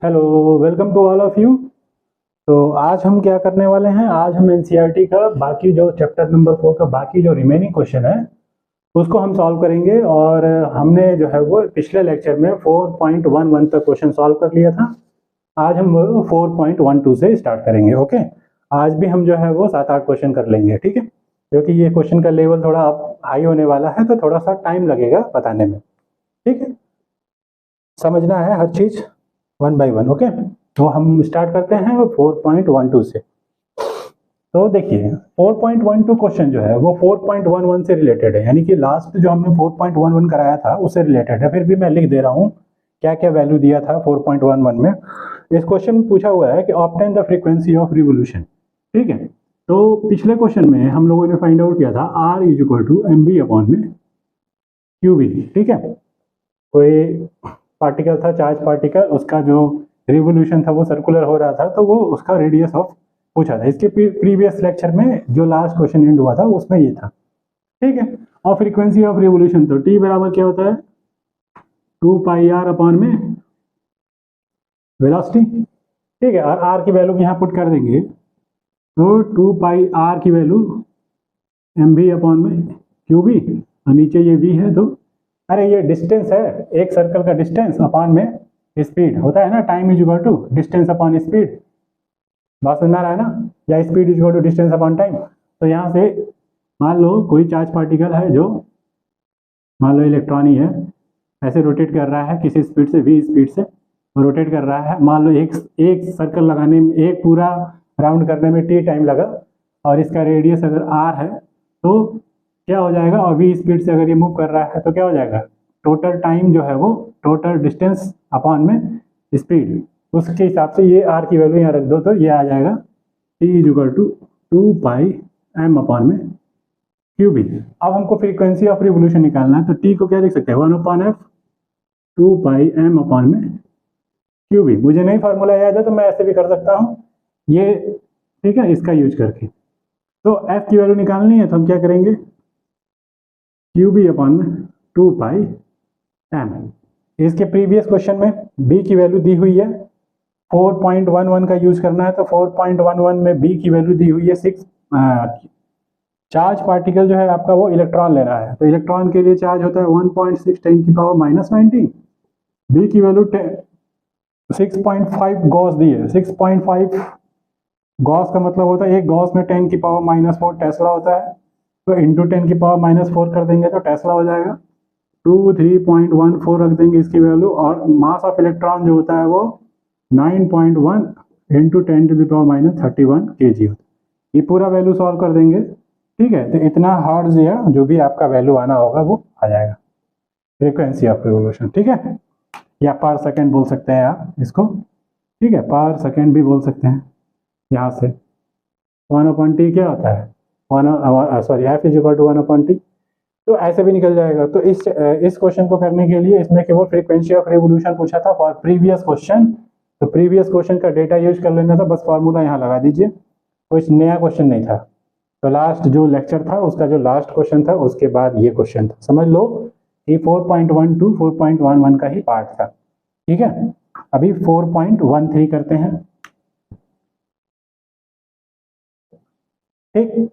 Hello, welcome to all of you. तो आज हम क्या करने वाले हैं, आज हम एनसीईआरटी का बाकी जो चैप्टर नंबर 4 का बाकी जो रिमेनिंग क्वेश्चन है उसको हम सॉल्व करेंगे। और हमने जो है वो पिछले लेक्चर में 4.11 तक क्वेश्चन सॉल्व कर लिया था। आज हम 4.12 से स्टार्ट करेंगे। ओके, आज भी हम जो है वो 7-8 क्वेश्चन कर लेंगे, ठीक है। क्योंकि ये क्वेश्चन का लेवल थोड़ा हाई होने वाला है तो थोड़ा सा टाइम लगेगा बताने में, ठीक है। समझना है हर चीज वन बाय वन। ओके, तो हम स्टार्ट करते हैं 4.12 से। तो देखिए 4.12 क्वेश्चन जो है वो 4.11 से रिलेटेड है, यानी कि लास्ट जो हमने 4.11 कराया था उससे रिलेटेड है। फिर भी मैं लिख दे रहा हूँ क्या क्या वैल्यू दिया था 4.11 में। इस क्वेश्चन में पूछा हुआ है कि obtain the frequency of revolution, ठीक है। तो पिछले क्वेश्चन में हम लोगों ने फाइंड आउट किया था R is equal to M B upon में क्यू बी, ठीक है। कोई पार्टिकल था, चार्ज पार्टिकल, उसका जो रिवोल्यूशन था वो सर्कुलर हो रहा था, तो वो उसका रेडियस ऑफ पूछा था। इसके प्रीवियस लेक्चर में जो लास्ट क्वेश्चन एंड हुआ था उसमें ये था, ठीक है। और फ्रीक्वेंसी ऑफ रिवोल्यूशन तो टी बराबर क्या होता है, 2 पाई आर अपॉन में वेलोसिटी, ठीक है। और आर की वैल्यू यहाँ पुट कर देंगे तो 2 पाई आर की वैल्यू एम वी अपॉन में क्यू बी, और नीचे ये वी है तो अरे ये डिस्टेंस है, एक सर्कल का डिस्टेंस अपॉन में स्पीड होता है ना, time is equal to distance upon speed. बात समझ में आ रहा है ना, या speed is equal to distance upon time. तो यहाँ से मान लो कोई चार्ज पार्टिकल है जो मान लो इलेक्ट्रॉन ही है, ऐसे रोटेट कर रहा है किसी स्पीड से, वी स्पीड से रोटेट कर रहा है। मान लो एक एक सर्कल लगाने में, एक पूरा राउंड करने में टी टाइम लगा, और इसका रेडियस अगर आर है तो क्या हो जाएगा, और वी स्पीड से अगर ये मूव कर रहा है तो क्या हो जाएगा, टोटल टाइम जो है वो टोटल डिस्टेंस अपॉन में स्पीड, उसके हिसाब से ये आर की वैल्यू यहाँ रख दो तो ये आ जाएगा T is equal to 2 pi M upon में क्यू बी। अब हमको फ्रीक्वेंसी ऑफ रिवोल्यूशन निकालना है, तो टी को क्या लिख सकते हैं, 1/f 2 पाई एम अपॉन में क्यू बी। मुझे नहीं फार्मूला याद है तो मैं ऐसे भी कर सकता हूँ ये, ठीक है, इसका यूज करके। तो एफ की वैल्यू निकालनी है तो हम क्या करेंगे, क्यू बी अपॉन में 2 पाई एम। इसके प्रीवियस क्वेश्चन में बी की वैल्यू दी हुई है, 4.11 का यूज करना है तो 4.11 में बी की वैल्यू दी हुई है 6। चार्ज पार्टिकल जो है आपका वो इलेक्ट्रॉन ले रहा है, तो इलेक्ट्रॉन के लिए चार्ज होता है 1.6 10 की पावर -19। बी की वैल्यू 6.5 गॉस दी है। 6.5 गॉस का मतलब होता है एक गॉस में 10 की पावर -4 टेस्ला होता है, तो इंटू 10 की पावर -4 कर देंगे तो टेस्ला हो जाएगा। 23.14 रख देंगे इसकी वैल्यू, और मास ऑफ इलेक्ट्रॉन जो होता है वो 9.1 इंटू 10⁻31 kg होता है। ये पूरा वैल्यू सॉल्व कर देंगे, ठीक है। तो इतना हर्ट्ज या जो भी आपका वैल्यू आना होगा वो आ जाएगा फ्रीक्वेंसी ऑफ रिवोल्यूशन, ठीक है। या पर सेकेंड बोल सकते हैं आप इसको, ठीक है, पर सेकेंड भी बोल सकते हैं। यहाँ से 1/t क्या होता है, one sorry F is equal to 1/t, तो ऐसे भी निकल जाएगा। तो इस क्वेश्चन को करने के लिए इसमें केवल फ्रीक्वेंसी ऑफ रिवोल्यूशन पूछा था फॉर प्रीवियस क्वेश्चन, तो प्रीवियस क्वेश्चन का डेटा यूज कर लेना था, बस फॉर्मूला यहाँ लगा दीजिए, कोई नया क्वेश्चन नहीं था। तो लास्ट जो लेक्चर था उसका जो लास्ट क्वेश्चन था उसके बाद ये क्वेश्चन था, समझ लो ये 4.12 4.11 का ही पार्ट था, ठीक है। अभी 4.13 करते हैं, ठीक।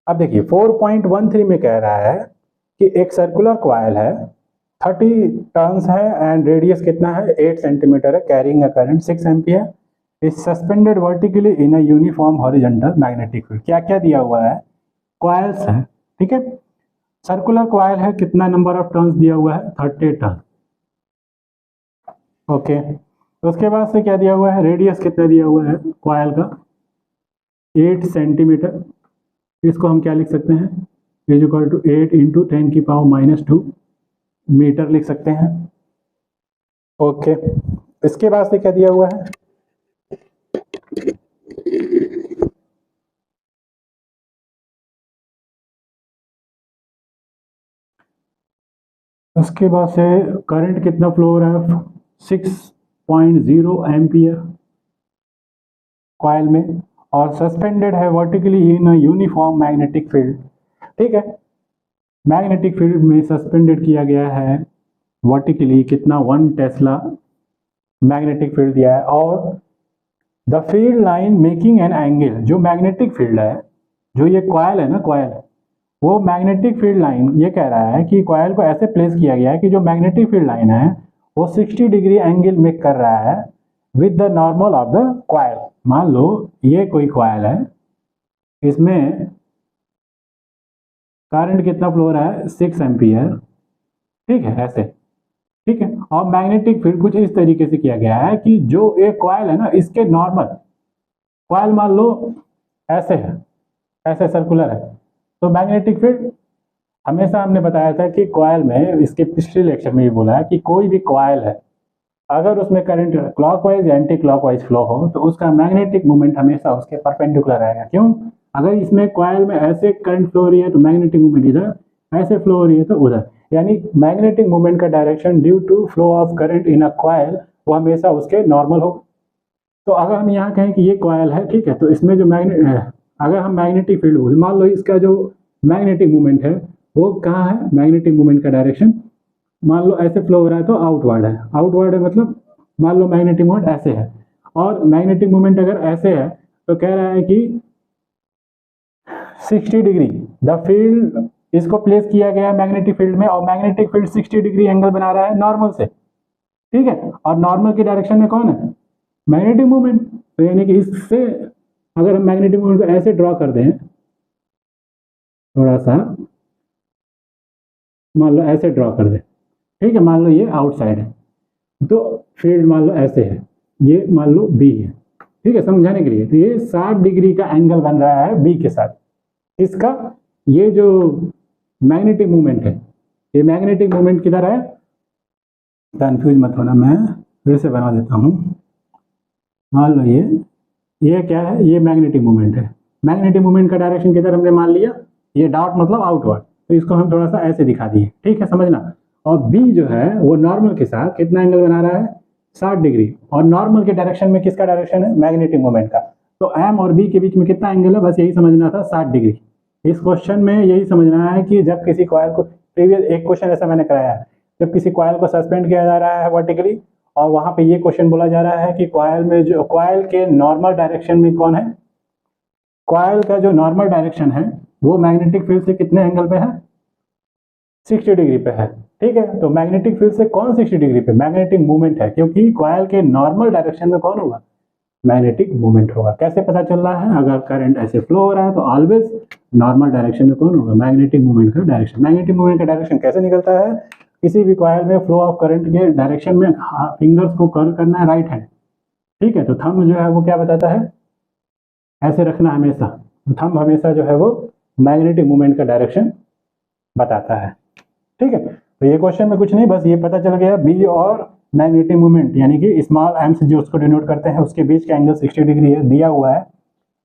अब देखिए 4.13 में कह रहा है कि एक सर्कुलर कॉइल है, 30 टर्न्स है एंड रेडियस कितना है 8 सेंटीमीटर है, carrying a current 6 ampere is suspended vertically in a uniform horizontal magnetic field. क्या क्या दिया हुआ है, कॉइल्स है, ठीक है। सर्कुलर कॉइल है, कितना नंबर ऑफ टर्न्स दिया हुआ है 30 टर्न, ओके। तो उसके बाद से क्या दिया हुआ है, रेडियस कितना दिया हुआ है कॉइल का 8 सेंटीमीटर। इसको हम क्या लिख सकते हैं, इज इक्वल टू 8 इंटू 10 की पावर -2 मीटर लिख सकते हैं, ओके। इसके बाद से क्या दिया हुआ है, उसके बाद से करंट कितना फ्लो हो रहा है 6.0 एम्पियर कॉइल में, और सस्पेंडेड है vertically in a uniform magnetic field, ठीक है। मैग्नेटिक फील्ड में सस्पेंडेड किया गया है वर्टिकली कितना 1 टेस्ला मैग्नेटिक फील्ड दिया है, और the field line making an angle, जो मैग्नेटिक फील्ड है, जो ये कॉयल है ना, कॉयल, वो मैग्नेटिक फील्ड लाइन ये कह रहा है कि कॉयल को ऐसे प्लेस किया गया है कि जो मैग्नेटिक फील्ड लाइन है वो 60 डिग्री एंगल मेक कर रहा है with the normal of the coil. मान लो ये कोई कॉयल है, इसमें करंट कितना फ्लो हो रहा है, 6 एम्पियर, ठीक है, ऐसे, ठीक है। और मैग्नेटिक फील्ड कुछ इस तरीके से किया गया है कि जो एक कॉयल है ना, इसके नॉर्मल कॉयल मान लो ऐसे है, ऐसे सर्कुलर है, तो मैग्नेटिक फील्ड, हमेशा हमने बताया था कि कॉयल में, इसके पिछले लेक्चर में भी बोला है कि कोई भी कॉयल है, अगर उसमें करंट क्लॉकवाइज या एंटी क्लॉकवाइज फ्लो हो तो उसका मैग्नेटिक मोमेंट हमेशा उसके परपेंडिकुलर रहेगा। क्यों? अगर इसमें कॉयल में ऐसे करंट फ्लो हो रही है तो मैग्नेटिक मोमेंट इधर, ऐसे फ्लो हो रही है तो उधर, यानी मैग्नेटिक मोमेंट का direction due to flow of current in a coil वो हमेशा उसके नॉर्मल हो। तो अगर हम यहाँ कहें कि ये कॉयल है, ठीक है, तो इसमें जो अगर हम मैग्नेटिक फील्ड बोले, मान लो इसका जो मैग्नेटिक मोमेंट है वो कहाँ है, मैग्नेटिक मोमेंट का डायरेक्शन मान लो ऐसे फ्लो हो रहा है तो आउटवर्ड है, आउटवर्ड है मतलब मान लो मैग्नेटिक मोमेंट ऐसे है, और मैग्नेटिक मोमेंट अगर ऐसे है तो कह रहा है कि 60 डिग्री द फील्ड, इसको प्लेस किया गया है मैग्नेटिक फील्ड में, और मैग्नेटिक फील्ड 60 डिग्री एंगल बना रहा है नॉर्मल से, ठीक है, और नॉर्मल के डायरेक्शन में कौन है, मैग्नेटिक मोमेंट। तो यानी कि इससे अगर हम मैग्नेटिक मोमेंट को ऐसे ड्रॉ कर दें, थोड़ा सा मान लो ऐसे ड्रॉ कर दें, ठीक है, मान लो ये आउटसाइड है, तो फील्ड मान लो ऐसे है, ये मान लो बी है, ठीक है, समझाने के लिए। तो ये 60 डिग्री का एंगल बन रहा है बी के साथ, इसका ये जो मैग्नेटिक मूवमेंट है, ये मैग्नेटिक मूवमेंट किधर है, कंफ्यूज मत होना, मैं फिर से बना देता हूँ। मान लो ये क्या है, ये मैग्नेटिक मूवमेंट है, मैग्नेटिक मूवमेंट का डायरेक्शन किधर हमने मान लिया, ये डॉट मतलब आउटवर्ड, तो इसको हम थोड़ा सा ऐसे दिखा दिए, ठीक है, समझना। और बी जो है वो नॉर्मल के साथ कितना एंगल बना रहा है, 60 डिग्री, और नॉर्मल के डायरेक्शन में किसका डायरेक्शन है, मैग्नेटिक मोमेंट का। तो एम और बी के बीच में कितना एंगल है, बस यही समझना था, 60 डिग्री। इस क्वेश्चन में यही समझना है कि जब किसी कॉयल को, प्रीवियस एक क्वेश्चन ऐसा मैंने कराया है, जब किसी कॉयल को सस्पेंड किया जा रहा है वर्टिकली, और वहां पे ये क्वेश्चन बोला जा रहा है कि कॉयल में जो, कॉयल के नॉर्मल डायरेक्शन में कौन है, कॉयल का जो नॉर्मल डायरेक्शन है वो मैग्नेटिक फील्ड से कितने एंगल पे है, 60 डिग्री पे है, ठीक है। तो मैग्नेटिक फील्ड से कौन 60 डिग्री पे, मैग्नेटिक मूवमेंट है, क्योंकि कॉयल के नॉर्मल डायरेक्शन में कौन होगा, मैग्नेटिक मूवमेंट होगा। कैसे पता चल रहा है, अगर करंट ऐसे फ्लो हो रहा है तो ऑलवेज नॉर्मल डायरेक्शन में कौन होगा, मैग्नेटिक मूवमेंट का डायरेक्शन। मैग्नेटिक मूवमेंट का डायरेक्शन कैसे निकलता है, किसी भी कॉयल में फ्लो ऑफ करंट के डायरेक्शन में फिंगर्स को कर्ल करना है राइट हैंड, ठीक है, तो थंब जो है वो क्या बताता है, ऐसे रखना हमेशा, थंब हमेशा जो है वो मैग्नेटिक मूवमेंट का डायरेक्शन बताता है, ठीक है। तो ये क्वेश्चन में कुछ नहीं, बस ये पता चल गया बी और मैग्नेटिक मूवमेंट यानी कि स्मॉल एम से जो उसको डिनोट करते हैं उसके बीच का एंगल 60 डिग्री है, दिया हुआ है।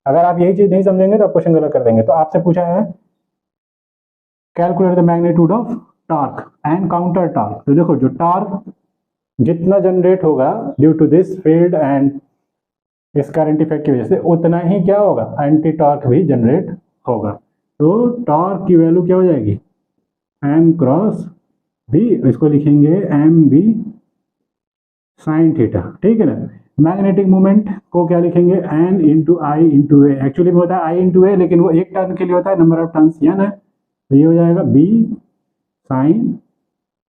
अगर आप यही चीज नहीं समझेंगे तो आप क्वेश्चन गलत कर देंगे। तो आपसे पूछा है calculate the magnitude of torque and counter torque. तो देखो जो टॉर्क जितना जनरेट होगा due to this field and इस करंट इफेक्ट की वजह से, उतना ही क्या होगा, एंटी टॉर्क भी जनरेट होगा। तो टॉर्क की वैल्यू क्या हो जाएगी, एम क्रॉस बी, इसको लिखेंगे एम बी साइन थीटा, ठीक है ना। मैग्नेटिक मोमेंट को क्या लिखेंगे, एन इंटू आई इंटू ए, एक्चुअली में होता है आई इंटू ए, लेकिन वो एक टर्न के लिए होता है, नंबर ऑफ टर्न्स एन है, तो ये हो जाएगा बी साइन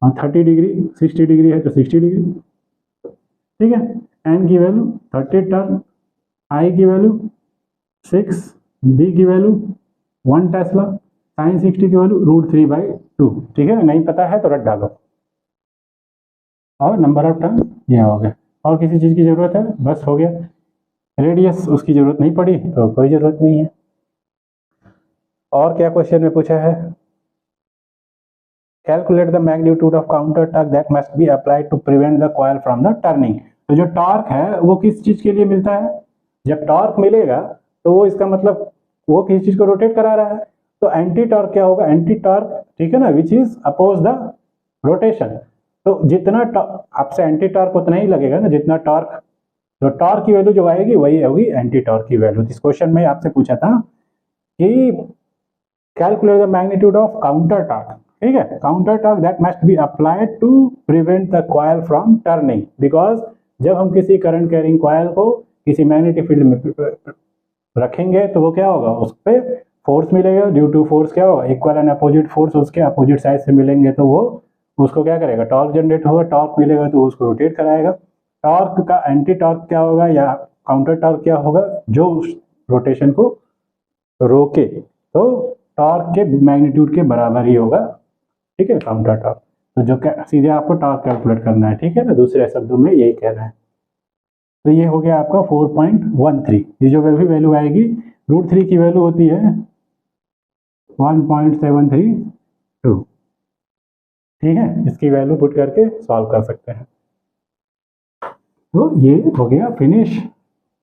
30 डिग्री, 60 डिग्री है तो 60 डिग्री, ठीक है। एन की वैल्यू 30 टर्न, आई की वैल्यू 6, बी की वैल्यू 1 टेस्ला, साइन 60 की वैल्यू √3/2, ठीक है। नहीं पता है तो रट डालो, और नंबर ऑफ टर्न ये हो गया। और किसी चीज़ की ज़रूरत है, बस हो गया। रेडियस उसकी ज़रूरत नहीं पड़ी तो कोई ज़रूरत नहीं है। और क्या क्वेश्चन में पूछा है, calculate the magnitude of counter torque that must be applied to prevent the coil from the turning. तो जो टॉर्क है वो किस चीज़ के लिए मिलता है, जब टॉर्क मिलेगा तो वो इसका मतलब वो किसी चीज़ को रोटेट करा रहा है, तो एंटी टॉर्क क्या होगा, एंटी टॉर्क, ठीक है ना, which is oppose the rotation. तो जितना आपसे एंटी टॉर्क उतना ही लगेगा ना, जितना टॉर्क, तो टॉर्क की वैल्यू जो आएगी वही होगी एंटी टॉर्क की वैल्यू। इस क्वेश्चन में आपसे पूछा था कि calculate the magnitude of counter torque, ठीक है, counter torque that must be applied to prevent the coil from turning because जब हम किसी करंट कैरिंग कॉइल को किसी मैग्नेटिक फील्ड में रखेंगे तो वो क्या होगा, उस पर फोर्स मिलेगा, ड्यू टू फोर्स क्या होगा, इक्वल एंड अपोजिट फोर्स उसके अपोजिट साइड से मिलेंगे तो वो उसको क्या करेगा, टॉर्क जनरेट होगा, टॉर्क मिलेगा तो उसको रोटेट कराएगा। टॉर्क का एंटी टॉर्क क्या होगा या काउंटर टॉर्क क्या होगा, जो उस रोटेशन को रोके, तो टॉर्क के मैग्नीट्यूड के बराबर ही होगा, ठीक है, काउंटर टॉर्क। तो जो सीधे आपको टॉर्क कैलकुलेट करना है, ठीक है ना, दूसरे शब्दों में यही कहना है। तो ये हो गया आपका 4.13। ये जो भी वैल्यू आएगी, √3 की वैल्यू होती है 1.732, ठीक है, इसकी वैल्यू पुट करके सॉल्व कर सकते हैं। तो ये हो गया फिनिश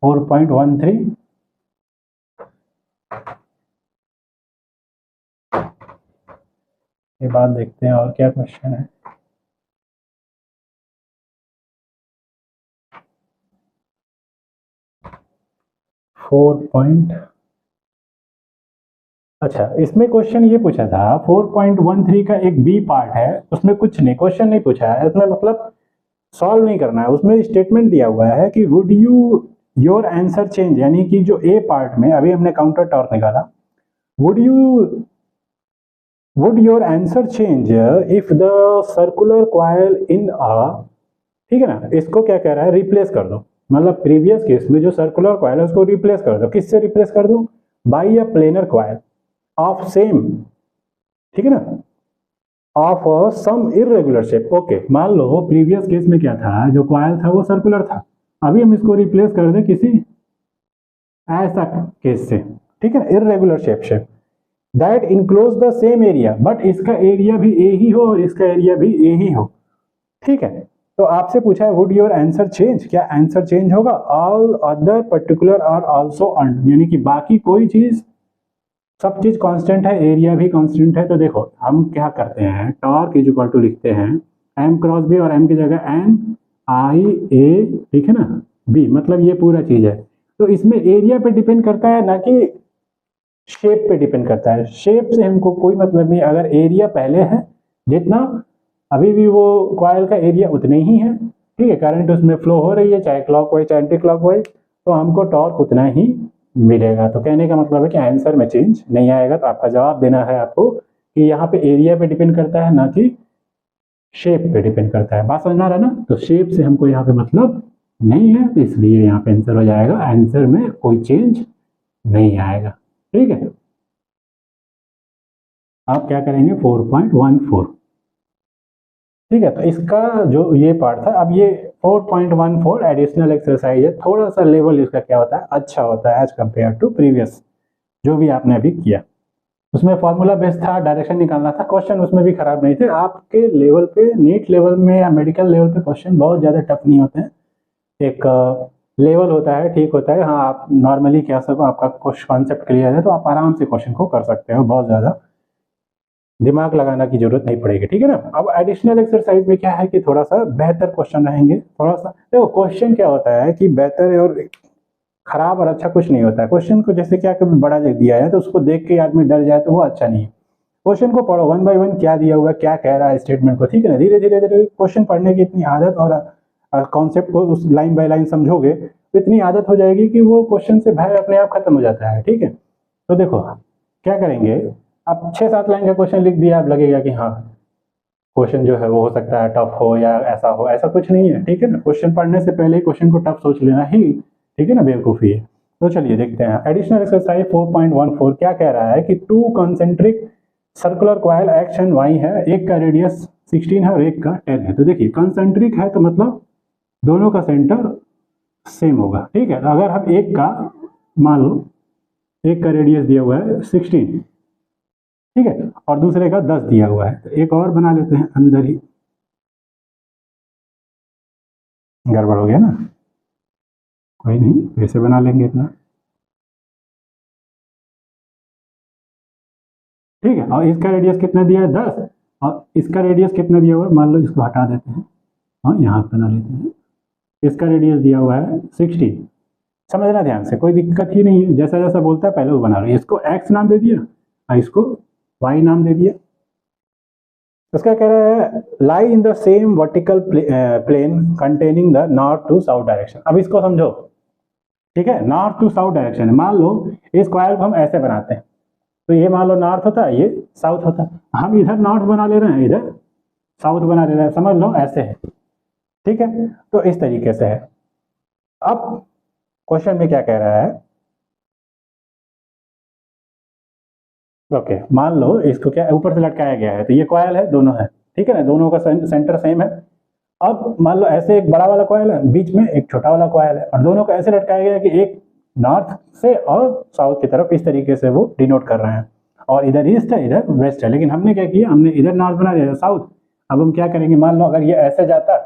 4.13। के बाद देखते हैं और क्या क्वेश्चन है। अच्छा, इसमें क्वेश्चन ये पूछा था 4.13 का एक बी पार्ट है, उसमें कुछ नहीं, क्वेश्चन नहीं पूछा है उसमें, मतलब सॉल्व नहीं करना है। उसमें स्टेटमेंट दिया हुआ है कि would you your answer change, यानी कि जो ए पार्ट में अभी हमने काउंटर टॉर्क निकाला, would your answer change if the circular coil in a, ठीक है ना, इसको क्या कह रहा है, रिप्लेस कर दो, मतलब प्रीवियस केस में जो सर्कुलर कॉइल है उसको रिप्लेस कर दो, किससे रिप्लेस कर दो, by a planar coil of same, ठीक है ना, of some irregular shape. Okay, मान लो प्रीवियस केस में क्या था, जो कॉइल था वो सर्कुलर था, अभी हम इसको रिप्लेस कर दें किसी ऐसा केस से, ठीक है, irregular shape that enclose the same area, but इसका एरिया भी ए ही हो और इसका एरिया भी ए ही हो, ठीक है। तो आपसे पूछा है वुड योर आंसर चेंज, क्या आंसर चेंज होगा, all other particular are also un, यानी कि बाकी कोई चीज, सब चीज कांस्टेंट है, एरिया भी कांस्टेंट है। तो देखो हम क्या करते हैं, टॉर्क इज इक्वल टू लिखते हैं एम क्रॉस बी, और एम की जगह एन आई ए, ठीक है ना, बी, मतलब ये पूरा चीज है। तो इसमें एरिया पे डिपेंड करता है ना कि शेप पे डिपेंड करता है, शेप से हमको कोई मतलब नहीं, अगर एरिया पहले है जितना, अभी भी वो कॉइल का एरिया उतने ही है, ठीक है, करंट उसमें फ्लो हो रही है चाहे क्लॉकवाइज चाहे एंटी क्लॉकवाइज, तो हमको टॉर्क उतना ही मिलेगा। तो कहने का मतलब है कि आंसर में चेंज नहीं आएगा। तो आपका जवाब देना है आपको कि यहाँ पे एरिया पे डिपेंड करता है ना कि शेप पे डिपेंड करता है। बात समझ में आ रहा है ना, तो शेप से हमको यहाँ पे मतलब नहीं है, तो इसलिए यहाँ पे आंसर हो जाएगा, आंसर में कोई चेंज नहीं आएगा, ठीक है। आप क्या करेंगे 4.14, ठीक है। तो इसका जो ये पार्ट था, अब ये 4.14 एडिशनल एक्सरसाइज है, थोड़ा सा लेवल इसका क्या होता है, अच्छा होता है एज कम्पेयर टू प्रीवियस जो भी आपने अभी किया। उसमें फॉर्मूला बेस्ड था, डायरेक्शन निकालना था, क्वेश्चन उसमें भी खराब नहीं थे। आपके लेवल पे, नीट लेवल में या मेडिकल लेवल पे क्वेश्चन बहुत ज़्यादा टफ नहीं होते हैं, एक लेवल होता है, ठीक होता है। हाँ, आप नॉर्मली क्या सको, आपका कॉन्सेप्ट क्लियर है तो आप आराम से क्वेश्चन को कर सकते हो, बहुत ज़्यादा दिमाग लगाना की जरूरत नहीं पड़ेगी, ठीक है ना। अब एडिशनल एक्सरसाइज में क्या है कि थोड़ा सा बेहतर क्वेश्चन रहेंगे, थोड़ा सा देखो क्वेश्चन क्या होता है कि बेहतर और खराब और अच्छा कुछ नहीं होता है। क्वेश्चन को जैसे क्या कभी बड़ा दिया है तो उसको देख के आदमी डर जाए तो वो अच्छा नहीं है। क्वेश्चन को पढ़ो 1 बाय 1, क्या दिया हुआ, क्या कह रहा है स्टेटमेंट को, ठीक है ना, धीरे धीरे धीरे क्वेश्चन पढ़ने की इतनी आदत और कॉन्सेप्ट को उस लाइन बाय लाइन समझोगे तो इतनी आदत हो जाएगी कि वो क्वेश्चन से भय अपने आप खत्म हो जाता है, ठीक है। तो देखो क्या करेंगे, आप 6-7 लाइन का क्वेश्चन लिख दिया, अब लगेगा कि हाँ क्वेश्चन जो है वो हो सकता है टफ हो या ऐसा हो, ऐसा कुछ नहीं है, ठीक है ना। क्वेश्चन पढ़ने से पहले ही क्वेश्चन को टफ सोच लेना ही, ठीक है ना, बेवकूफ़ी है। तो चलिए देखते हैं एडिशनल एक्सरसाइज 4.14 क्या कह रहा है कि 2 concentric circular coil X and Y है, एक का रेडियस 16 है और एक का 10 है। तो देखिए कॉन्सेंट्रिक है तो मतलब दोनों का सेंटर सेम होगा, ठीक है। अगर हम एक का, मान लो एक का रेडियस दिया हुआ है 16, ठीक है, और दूसरे का 10 दिया हुआ है, तो एक और बना लेते हैं अंदर ही, गड़बड़ हो गया ना, कोई नहीं फिर से बना लेंगे इतना, ठीक है। और इसका रेडियस कितना दिया है 10, और इसका रेडियस कितना दिया हुआ है, मान लो इसको हटा देते हैं और यहाँ बना लेते हैं, इसका रेडियस दिया हुआ है 16। समझना ध्यान से, कोई दिक्कत ही नहीं है, जैसा जैसा बोलता है पहले वो बना लो। इसको एक्स नाम दे दिया और इसको वाई नाम दे दिया, उसका कह रहा है lie in the same vertical plane containing the north to south direction. अब इसको समझो, ठीक है, नॉर्थ टू साउथ डायरेक्शन है। मान लो इस कॉइल को हम ऐसे बनाते हैं, तो ये मान लो नॉर्थ होता है, ये साउथ होता है, हम इधर नॉर्थ बना ले रहे हैं, इधर साउथ बना ले रहे हैं, समझ लो ऐसे है, ठीक है। तो इस तरीके से है। अब क्वेश्चन में क्या कह रहा है, ओके, मान लो इसको क्या ऊपर से लटकाया गया है, तो ये कॉइल है, दोनों है, ठीक है ना, दोनों का सेंटर सेम है। अब मान लो ऐसे एक बड़ा वाला कॉइल है, बीच में एक छोटा वाला कॉइल है, और दोनों को ऐसे लटकाया गया है कि एक नॉर्थ से और साउथ की तरफ इस तरीके से वो डिनोट कर रहे हैं, और इधर ईस्ट है, इधर वेस्ट है। लेकिन हमने क्या किया, हमने इधर नॉर्थ बना दिया, साउथ। अब हम क्या करेंगे, मान लो अगर ये ऐसे जाता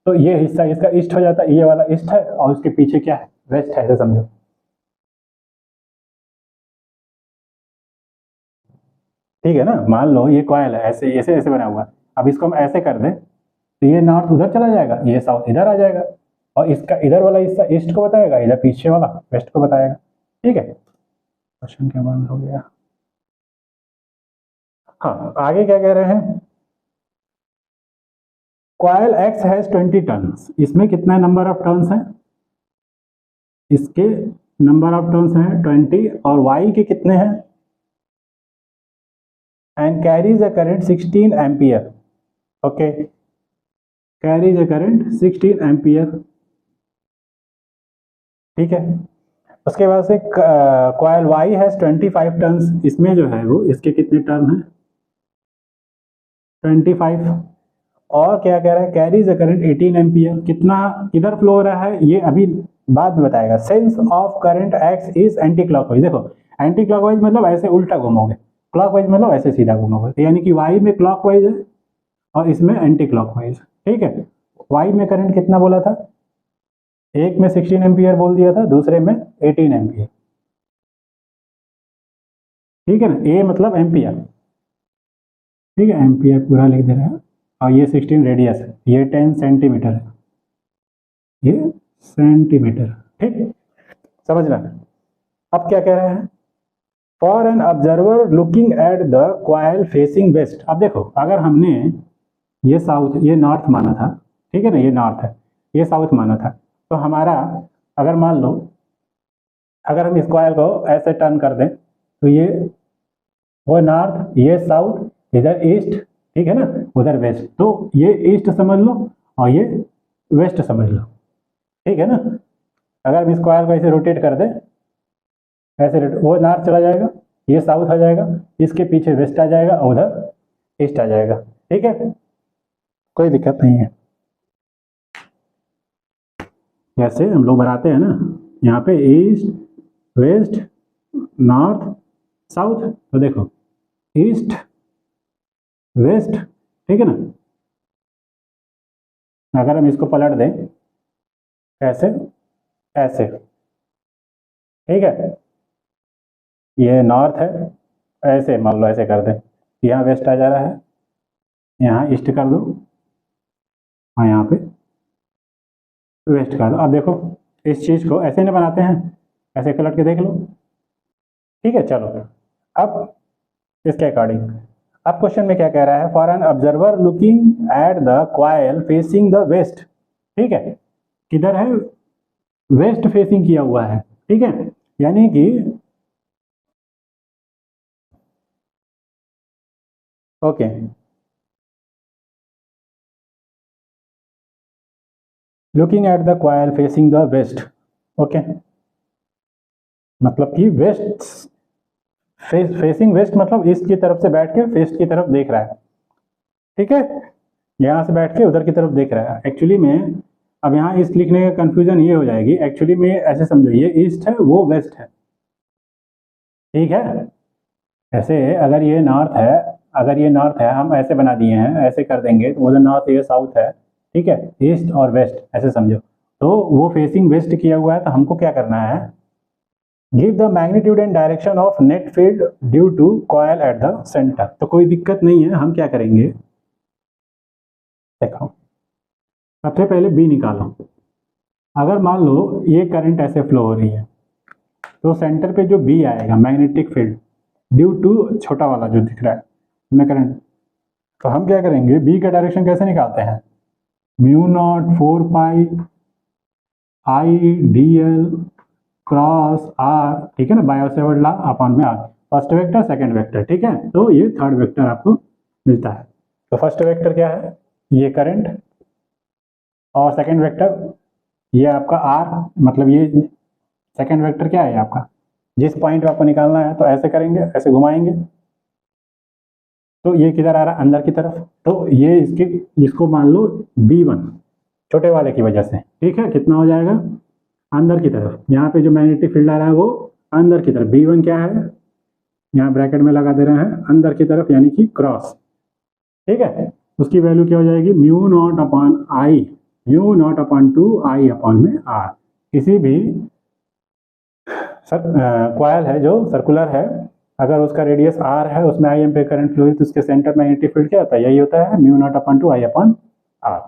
तो ये हिस्सा इसका ईस्ट हो जाता, ये वाला ईस्ट है और उसके पीछे क्या है, वेस्ट है, ऐसे समझो, ठीक है ना। मान लो ये कॉइल है, ऐसे ऐसे ऐसे बना हुआ है, अब इसको हम ऐसे कर दें तो ये नॉर्थ उधर चला जाएगा, ये साउथ इधर आ जाएगा, और इसका इधर वाला हिस्सा ईस्ट को बताएगा, इधर पीछे वाला वेस्ट को बताएगा, ठीक है। क्वेश्चन क्या बंद हो गया। हाँ, आगे क्या कह रहे हैं, कॉइल एक्स हैज 20 टर्न्स, इसमें कितना नंबर ऑफ टर्न्स हैं, इसके नंबर ऑफ टर्न्स हैं 20, और वाई के कितने हैं, and carries a current 16 ampere, okay, carries a current 16 ampere, ठीक है। उसके बाद से कॉइल वाई हैज 25 टर्न्स, इसमें जो है वो इसके कितने टर्न हैं, 25, और क्या कह रहा है, कैरीज अ करंट 18 एम्पियर, कितना किधर फ्लो हो रहा है ये अभी बाद में बताएगा। Sense of current x is anti clockwise, देखो एंटी क्लॉकवाइज मतलब ऐसे उल्टा घूमोगे, क्लॉकवाइज मतलब ऐसे सीधा घूमोगे, तो यानी कि वाई में क्लॉकवाइज है और इसमें एंटी क्लॉकवाइज, ठीक है। वाई में करंट कितना बोला था, एक में 16 एम्पियर बोल दिया था, दूसरे में 18 एम्पियर, ठीक है ना, ए मतलब एम्पियर, ठीक है, एम्पियर पूरा लिख दे रहा है, और ये 16 रेडियस है, ये 10 सेंटीमीटर है, ये सेंटीमीटर, ठीक, समझना। अब क्या कह रहे हैं, for an observer looking at the coil facing west. अब देखो अगर हमने ये साउथ ये नॉर्थ माना था, ठीक है ना, ये नॉर्थ है, ये साउथ माना था, तो हमारा अगर मान लो अगर हम इस कॉइल को ऐसे टर्न कर दें तो ये वो नॉर्थ, ये साउथ, इधर ईस्ट, ठीक है ना, उधर वेस्ट, तो ये ईस्ट समझ लो और ये वेस्ट समझ लो, ठीक है ना। अगर हम इस कॉइल को ऐसे रोटेट कर दें, ऐसे वो नॉर्थ चला जाएगा, ये साउथ आ जाएगा, इसके पीछे वेस्ट आ जाएगा और उधर ईस्ट आ जाएगा, ठीक है, कोई दिक्कत नहीं है। जैसे हम लोग बनाते हैं ना, यहाँ पे ईस्ट वेस्ट नॉर्थ साउथ, तो देखो ईस्ट वेस्ट, ठीक है ना। अगर हम इसको पलट दें ऐसे ऐसे, ठीक है, ये नॉर्थ है, ऐसे मान लो ऐसे कर दें, यहाँ वेस्ट आ जा रहा है, यहाँ ईस्ट कर दो, और यहाँ पे वेस्ट कर दो। अब देखो इस चीज़ को ऐसे नहीं बनाते हैं, ऐसे पलट के देख लो, ठीक है। चलो अब इसके अकॉर्डिंग, अब क्वेश्चन में क्या कह रहा है, for an observer looking at the coil facing the west, ठीक है, किधर है, वेस्ट फेसिंग किया हुआ है, ठीक है, यानी कि okay, looking at the coil facing the west, okay, मतलब कि वेस्ट फेसिंग वेस्ट मतलब ईस्ट की तरफ से बैठ के वेस्ट की तरफ देख रहा है, ठीक है, यहाँ से बैठ के उधर की तरफ देख रहा है। एक्चुअली में अब यहाँ ईस्ट लिखने का कंफ्यूजन ये हो जाएगी, एक्चुअली में ऐसे समझो ये ईस्ट है वो वेस्ट है, ठीक है। ऐसे अगर ये नॉर्थ है, अगर ये नॉर्थ है, हम ऐसे बना दिए हैं, ऐसे कर देंगे तो उधर नॉर्थ, ये साउथ है, ठीक है, ईस्ट और वेस्ट ऐसे समझो, तो वो फेसिंग वेस्ट किया हुआ है, तो हमको क्या करना है, give the magnitude and direction of net field due to coil at the centre. तो कोई दिक्कत नहीं है, हम क्या करेंगे, देखो सबसे पहले बी निकालो। अगर मान लो ये करंट ऐसे फ्लो हो रही है, तो सेंटर पे जो बी आएगा मैग्नेटिक फील्ड ड्यू टू छोटा वाला जो दिख रहा है ना करंट, तो हम क्या करेंगे, बी का डायरेक्शन कैसे निकालते हैं, mu naught 4 pi I D L cross R, ठीक है ना, बायोसेवर्ट लॉ अपॉन में R, first vector second vector, ठीक है, तो ये थर्ड वेक्टर आपको मिलता है। तो फर्स्ट वेक्टर क्या है, ये करंट, और सेकंड वेक्टर ये आपका आर, मतलब ये सेकंड वेक्टर क्या है आपका, जिस पॉइंट पे आपको निकालना है, तो ऐसे करेंगे, ऐसे घुमाएंगे, तो ये किधर आ रहा है, अंदर की तरफ, तो ये इसको मान लो B1 छोटे वाले की वजह से, ठीक है, कितना हो जाएगा, अंदर की तरफ, यहाँ पे जो मैग्नेटिक फील्ड आ रहा है वो अंदर की तरफ, B1 क्या है, यहाँ ब्रैकेट में लगा दे रहे हैं, अंदर की तरफ यानी कि क्रॉस, ठीक है, उसकी वैल्यू क्या हो जाएगी, mu naught upon I, mu naught upon 2 I upon में आर। किसी भी कॉयल है जो सर्कुलर है, अगर उसका रेडियस आर है, उसमें आई एम्पीयर करंट फ्लो है, तो उसके सेंटर मैग्नेटिक फील्ड क्या होता है, यही होता है, mu naught upon 2 I upon R.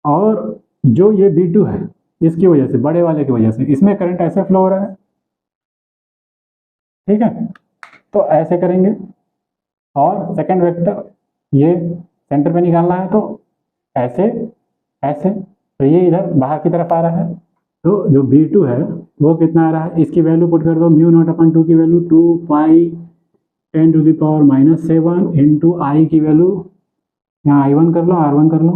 और जो ये B2 है, इसकी वजह से, बड़े वाले की वजह से, इसमें करंट ऐसे फ्लो हो रहा है, ठीक है, तो ऐसे करेंगे, और सेकंड वेक्टर ये सेंटर पे निकालना है, तो ऐसे ऐसे, तो ये इधर बाहर की तरफ आ रहा है, तो जो B2 है वो कितना आ रहा है, इसकी वैल्यू पुट कर दो, म्यू नॉट अपॉन 2 की value 2 pi 10 to the power -7 into I की वैल्यू, यहाँ I1 कर लो, R1 कर लो,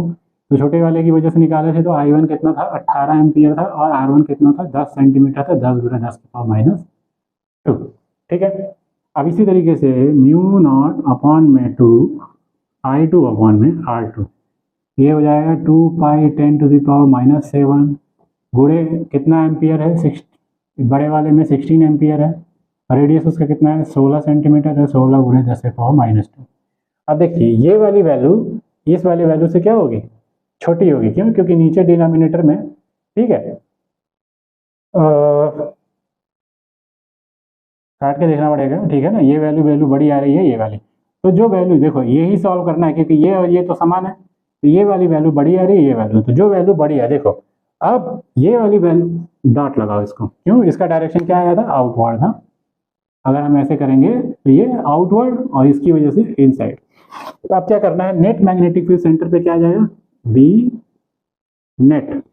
तो छोटे वाले की वजह से निकाले थे, तो I1 कितना था, 18 एम्पियर था, और R1 कितना था, 10 सेंटीमीटर था, 10 गुना 10 की पावर -2, ठीक है। अब इसी तरीके से म्यू नॉट अपॉन में 2 I2 अपॉन में R2, ये हो जाएगा 2 पाई 10 टू द पावर -7 गुणे कितना एम्पियर है, 6, बड़े वाले में 16 एम्पियर है, रेडियस उसका कितना है, 16 सेंटीमीटर है, 16 गुणे 10 की पावर -2। अब देखिए ये वाली वैल्यू इस वाली वैल्यू से क्या होगी, छोटी होगी, क्यों, क्योंकि नीचे डिनोमिनेटर में, ठीक है, काट के देखना पड़ेगा, ठीक है ना, ये वैल्यू बड़ी आ रही है, ये वाली, तो जो वैल्यू देखो यही सॉल्व करना है, क्योंकि ये और ये तो समान है, तो ये वाली वैल्यू बड़ी आ रही है, ये वैल्यू, तो जो वैल्यू बड़ी है, देखो अब ये वाली वैल्यू डॉट लगाओ इसको, क्यों, इसका डायरेक्शन क्या आया था, आउटवर्ड था, अगर हम ऐसे करेंगे तो ये आउटवर्ड, और इसकी वजह से इनसाइड। तो अब क्या करना है, नेट मैग्नेटिक फील्ड सेंटर पे क्या आ जाएगा, बी नेट,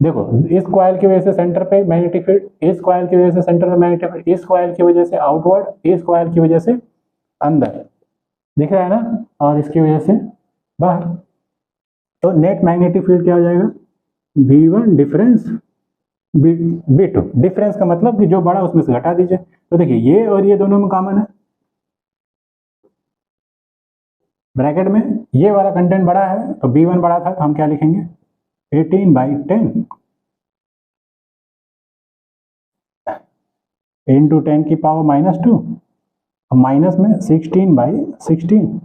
देखो इस कॉइल की वजह से सेंटर पे मैग्नेटिक फील्ड, इस कॉइल की वजह से सेंटर पे मैग्नेटिक फील्ड, इस कॉइल की वजह से आउटवर्ड, इस कॉइल की वजह से अंदर, दिख रहा है ना, और इसकी वजह से बाहर, तो नेट मैग्नेटिक फील्ड क्या हो जाएगा, V1 डिफरेंस B2, डिफरेंस का मतलब कि जो बड़ा उसमें से घटा दीजिए, तो देखिए ये और ये दोनों में कॉमन है, ब्रैकेट में ये वाला कंटेंट बड़ा है, तो B1 बड़ा था, तो हम क्या लिखेंगे, 18/10 इंटू 10 की पावर -2, माइनस में 16/16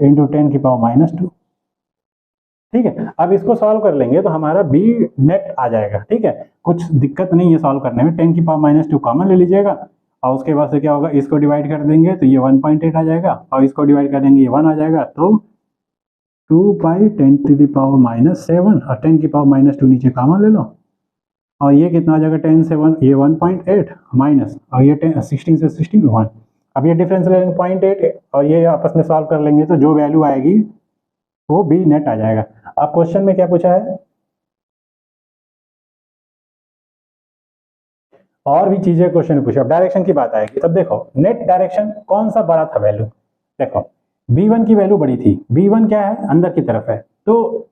इंटू 10 की पावर -2, ठीक है। अब इसको सॉल्व कर लेंगे तो हमारा बी नेट आ जाएगा, ठीक है, कुछ दिक्कत नहीं है सॉल्व करने में, 10 की पावर -2 कॉमन ले लीजिएगा, और उसके बाद से क्या होगा, इसको डिवाइड कर देंगे तो ये 1.8 आ जाएगा, और इसको डिवाइड कर देंगे ये 1 आ जाएगा, तो 2 पाई 10 टू द पावर -7, और 10 की पावर -2 नीचे कॉमन ले लो, और ये कितना आ जाएगा, 10 से 1, ये 1.8 माइनस, और ये 16 से 16 1, अब ये डिफरेंस ले लेंगे 0.8, और ये आपस में सॉल्व कर लेंगे, तो जो वैल्यू आएगी वो बी नेट आ जाएगा। अब क्वेश्चन में क्या पूछा है, और भी चीजें क्वेश्चन में पूछा, अब डायरेक्शन की बात आएगी, तब देखो नेट डायरेक्शन कौन सा बड़ा था वैल्यू, देखो B1 की वैल्यू बड़ी थी, B1 क्या है, अंदर की तरफ है, तो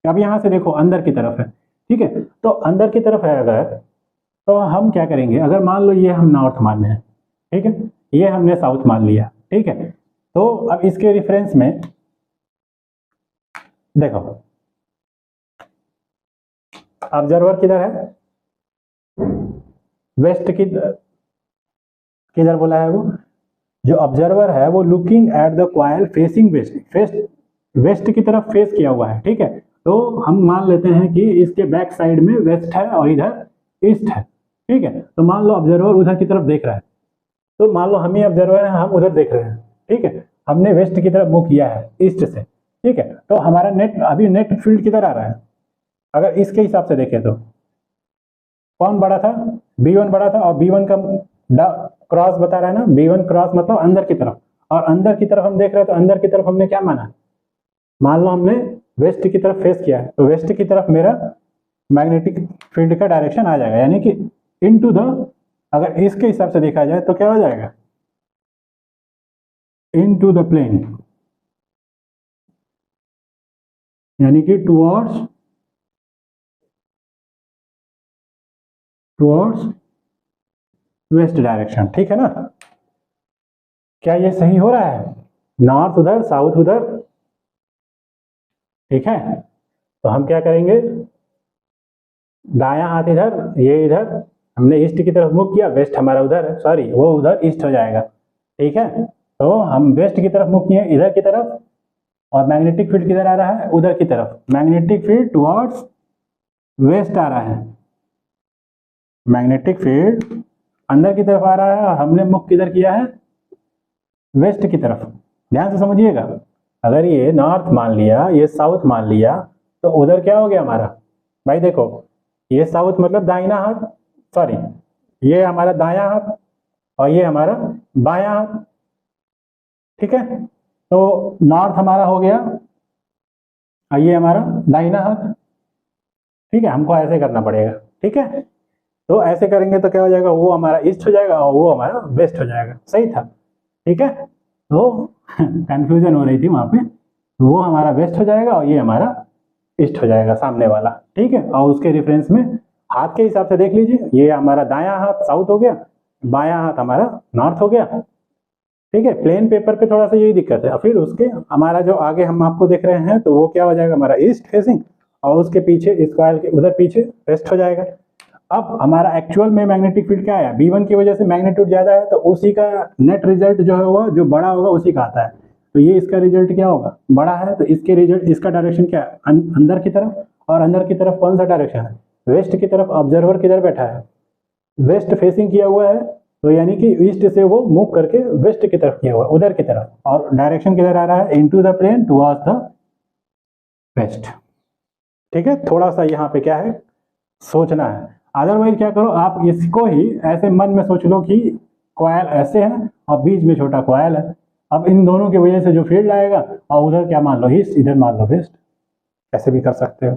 अब यहां से देखो अंदर की तरफ है, ठीक है, तो अंदर की तरफ है अगर, तो हम क्या करेंगे, अगर मान लो ये हम नॉर्थ मान रहे हैं, ठीक है, ये हमने साउथ मान लिया, ठीक है, तो अब इसके रेफरेंस में देखो ऑब्जर्वर किधर है, वेस्ट की किधर बोला है, वो जो ऑब्जर्वर है वो looking at the coil facing west, west की तरफ फेस किया हुआ है, ठीक है, तो हम मान लेते हैं कि इसके बैक साइड में वेस्ट है और इधर ईस्ट है, ठीक है, तो मान लो ऑब्जर्वर उधर की तरफ देख रहा है, तो मान लो हम ही ऑब्जर्वर हैं, हम उधर देख रहे हैं, ठीक है, हमने वेस्ट की तरफ मूव किया है ईस्ट से, ठीक है, तो हमारा नेट अभी नेट फील्ड किधर आ रहा है, अगर इसके हिसाब से देखें तो कौन बड़ा था, B1 बड़ा था, और B1 का क्रॉस बता रहा है ना, B1 क्रॉस मतलब अंदर की तरफ, और अंदर की तरफ हम देख रहे हैं, तो अंदर की तरफ हमने क्या माना, मान लो हमने वेस्ट की तरफ फेस किया है, तो वेस्ट की तरफ मेरा मैग्नेटिक फील्ड का डायरेक्शन आ जाएगा, यानी कि इनटू द, अगर इसके हिसाब से देखा जाए तो क्या हो जाएगा, इनटू द प्लेन, यानी कि टुवर्ड्स वेस्ट डायरेक्शन। ठीक है ना? क्या ये सही हो रहा है? नॉर्थ उधर, साउथ उधर। ठीक है, तो हम क्या करेंगे, दायां हाथ इधर, ये इधर, हमने ईस्ट की तरफ मुख किया, वेस्ट हमारा उधर है, सॉरी वो उधर ईस्ट हो जाएगा। ठीक है, तो हम वेस्ट की तरफ मुख किए इधर की तरफ, और मैग्नेटिक फील्ड किधर आ रहा है, उधर की तरफ। मैग्नेटिक फील्ड टुवर्ड्स वेस्ट आ रहा है, मैग्नेटिक फील्ड अंदर की तरफ आ रहा है, और हमने मुख किधर किया है, वेस्ट की तरफ। ध्यान से समझिएगा, अगर ये नॉर्थ मान लिया, ये साउथ मान लिया, तो उधर क्या हो गया हमारा, भाई देखो, ये साउथ मतलब दाहिना हाथ, सॉरी ये हमारा दायां हाथ, और ये हमारा बायां हाथ। ठीक है, तो नॉर्थ हमारा हो गया, और ये हमारा दाहिना हाथ। ठीक है, हमको ऐसे करना पड़ेगा। ठीक है, तो ऐसे करेंगे तो क्या हो जाएगा, वो हमारा ईस्ट हो जाएगा और वो हमारा वेस्ट हो जाएगा। सही था? ठीक है, तो कंफ्यूजन हो रही थी वहां पे, वो हमारा वेस्ट हो जाएगा और ये हमारा ईस्ट हो जाएगा, सामने वाला। ठीक है, और उसके रेफरेंस में हाथ के हिसाब से देख लीजिए, ये हमारा दायां हाथ साउथ हो गया, बायां हाथ हमारा नॉर्थ हो गया। ठीक है, प्लेन पेपर पे थोड़ा सा यही दिक्कत है। और फिर उसके हमारा जो आगे हम आपको देख रहे हैं, तो वो क्या हो जाएगा, हमारा ईस्ट फेसिंग, और उसके पीछे इस कॉइल के उधर पीछे वेस्ट हो जाएगा। अब हमारा एक्चुअल में मैग्नेटिक फील्ड क्या आया, B1 की वजह से मैग्नीट्यूड ज्यादा है, तो उसी का नेट रिजल्ट जो होगा, जो बड़ा होगा उसी का आता है। तो ये इसका रिजल्ट क्या होगा, बड़ा है, तो इसके रिजल्ट, इसका डायरेक्शन क्या है, अंदर की तरफ। और अंदर की तरफ कौन सा डायरेक्शन है, वेस्ट की तरफ। ऑब्जर्वर किधर बैठा है, वेस्ट फेसिंग किया हुआ है, तो यानी कि ईस्ट से वो मूव करके वेस्ट की तरफ किया हुआ है, उधर की तरफ। और डायरेक्शन किधर आ रहा है, into the plane towards the west. ठीक है, थोड़ा सा यहाँ पे क्या है, सोचना है। अदरवाइज क्या करो, आप इसको ही ऐसे मन में सोच लो कि कॉयल ऐसे है और बीच में छोटा कॉयल है। अब इन दोनों की वजह से जो फील्ड आएगा, और उधर क्या मान लो ईस्ट, इधर मान लो वेस्ट, ऐसे भी कर सकते हो।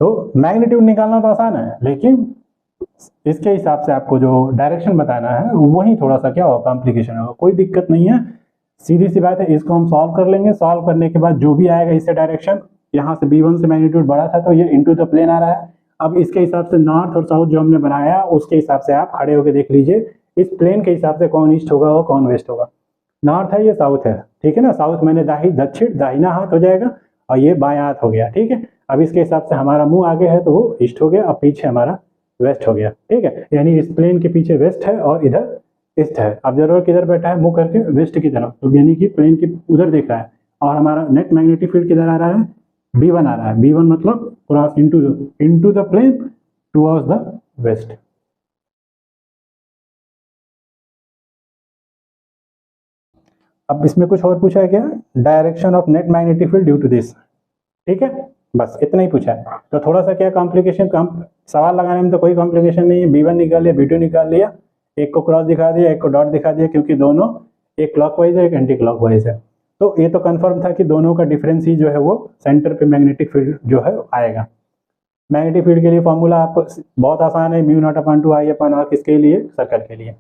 तो मैग्नीट्यूड निकालना तो आसान है, लेकिन इसके हिसाब से आपको जो डायरेक्शन बताना है वही थोड़ा सा क्या होगा, कॉम्प्लिकेशन होगा। कोई दिक्कत नहीं है, सीधी सी बात है, इसको हम सॉल्व कर लेंगे। सॉल्व करने के बाद जो भी आएगा इससे डायरेक्शन, यहाँ से B1 से मैग्नीट्यूड बड़ा था, तो ये इनटू द प्लेन आ रहा है। अब इसके हिसाब से नॉर्थ और साउथ जो हमने बनाया, उसके हिसाब से आप खड़े होकर देख लीजिए, इस प्लेन के हिसाब से कौन ईस्ट होगा और कौन वेस्ट होगा। नॉर्थ है, ये साउथ है। ठीक है ना, साउथ मैंने दक्षिण दाहिना हाथ हो जाएगा, और ये बायां हाथ हो गया। ठीक है, अब इसके हिसाब से हमारा मुंह आगे है तो वो ईस्ट हो गया, और पीछे हमारा वेस्ट हो गया। ठीक है, यानी इस प्लेन के पीछे वेस्ट है और इधर ईस्ट है। ऑब्जर्वर किधर बैठा है, मुंह करके वेस्ट की तरफ, तो यानी कि प्लेन के उधर देख रहा है। और हमारा नेट मैग्नेटिक फील्ड किधर आ रहा है, B1 आ रहा है। B1 मतलब cross into the plane towards the west. अब इसमें कुछ और पूछा है क्या, direction of net magnetic field due to this. ठीक है, बस इतना ही पूछा है। तो थोड़ा सा क्या कॉम्प्लिकेशन, सवाल लगाने में तो कोई कॉम्प्लिकेशन नहीं है। B1 निकाल लिया, B2 निकाल लिया, एक को क्रॉस दिखा दिया, एक को डॉट दिखा दिया, क्योंकि दोनों एक क्लॉकवाइज है, एक एंटी क्लॉकवाइज है। तो ये तो कंफर्म था कि दोनों का डिफरेंस ही जो है वो सेंटर पे मैग्नेटिक फील्ड जो है आएगा। मैग्नेटिक फील्ड के लिए फॉर्मूला आप बहुत आसान है, μ0/2I/r, किसके लिए, सर्कल के लिए।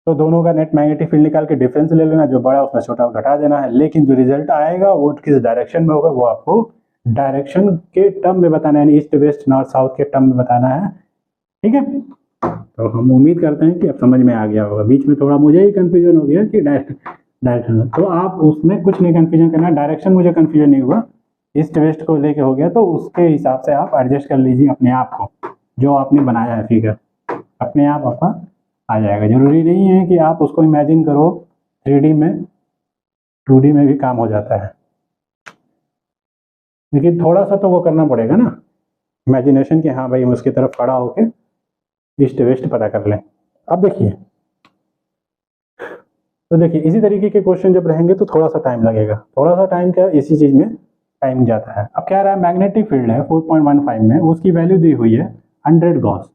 तो दोनों का नेट मैग्नेटिक फील्ड निकाल के डिफरेंस ले लेना, जो बड़ा उसमें छोटा घटा देना है। लेकिन जो रिजल्ट आएगा वो किस डायरेक्शन में होगा, वो आपको डायरेक्शन के टर्म में बताना है, ईस्ट वेस्ट नॉर्थ साउथ के टर्म में बताना है। ठीक है, तो हम उम्मीद करते हैं कि अब समझ में आ गया होगा। बीच में थोड़ा मुझे ही कंफ्यूजन हो गया कि डायरेक्शन, तो आप उसमें कुछ नहीं कंफ्यूजन करना। डायरेक्शन मुझे कंफ्यूजन नहीं हुआ, ईस्ट वेस्ट को लेके हो गया, तो उसके हिसाब से आप एडजस्ट कर लीजिए अपने आप को, जो आपने बनाया है फिगर अपने आप आपका आ जाएगा। जरूरी नहीं है कि आप उसको इमेजिन करो 3D में, 2D में भी काम हो जाता है, लेकिन थोड़ा सा तो वो करना पड़ेगा ना इमेजिनेशन, कि हाँ भाई हम उसकी तरफ खड़ा होके ईस्ट वेस्ट पता कर लें। अब देखिए, तो देखिए इसी तरीके के क्वेश्चन जब रहेंगे तो थोड़ा सा टाइम लगेगा। थोड़ा सा टाइम क्या, इसी चीज में टाइम जाता है। अब क्या रहा है, मैग्नेटिक फील्ड है 4.15 में, उसकी वैल्यू दी हुई है 100 गॉस,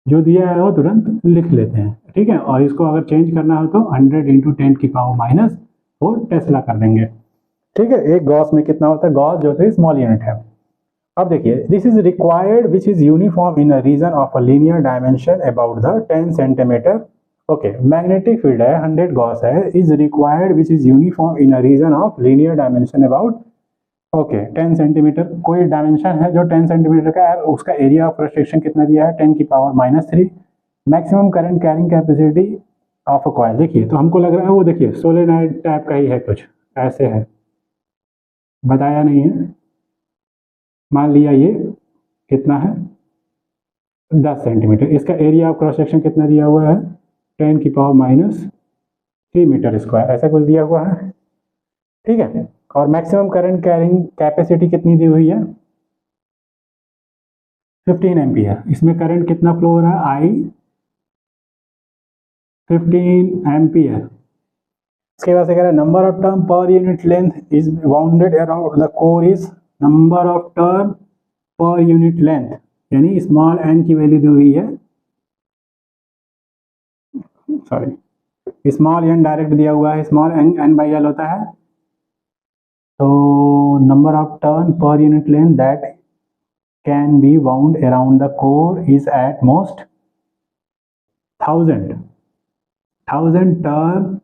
जो दिया है वो तुरंत लिख लेते हैं। ठीक है, और इसको अगर चेंज करना हो तो 100 × 10⁻⁻⁴ टेस्ला कर देंगे। ठीक है, एक गॉस में कितना होता है, गॉस जो होता है स्मॉल यूनिट है। अब देखिए, this is required which is uniform in a region of a linear dimension about the 10 centimetre. Okay, magnetic field है 100 गॉस है, is required which is uniform in a region of linear dimension about okay 10 centimetre. कोई dimension है जो 10 centimetre का है, उसका area of restriction कितना दिया है, 10⁻³ maximum current carrying capacity of a coil. देखिए, तो हमको लग रहा है वो, देखिए सोलेनॉइड टाइप का ही है, कुछ ऐसे है, बताया नहीं है। मान लिया ये कितना है, 10 सेंटीमीटर, इसका एरिया ऑफ क्रॉस सेक्शन कितना दिया हुआ है, 10⁻³ मीटर स्क्वायर, ऐसा कुछ दिया हुआ है। ठीक है, और मैक्सिमम करंट कैरिंग कैपेसिटी कितनी दी हुई है, 15 एम्पियर। इसमें करंट कितना फ्लो हो रहा है, आई 15 एम्पियर। इसके बाद से कह रहा है number of turn per unit length is bounded around the core is number of turn per unit length, यानी स्मॉल एन की वैल्यू दी हुई है, सॉरी स्मॉल एन डायरेक्ट दिया हुआ है, स्मॉल एन बाई एल होता है। तो number of turn per unit length that can be bound around the core is at most 1000 turn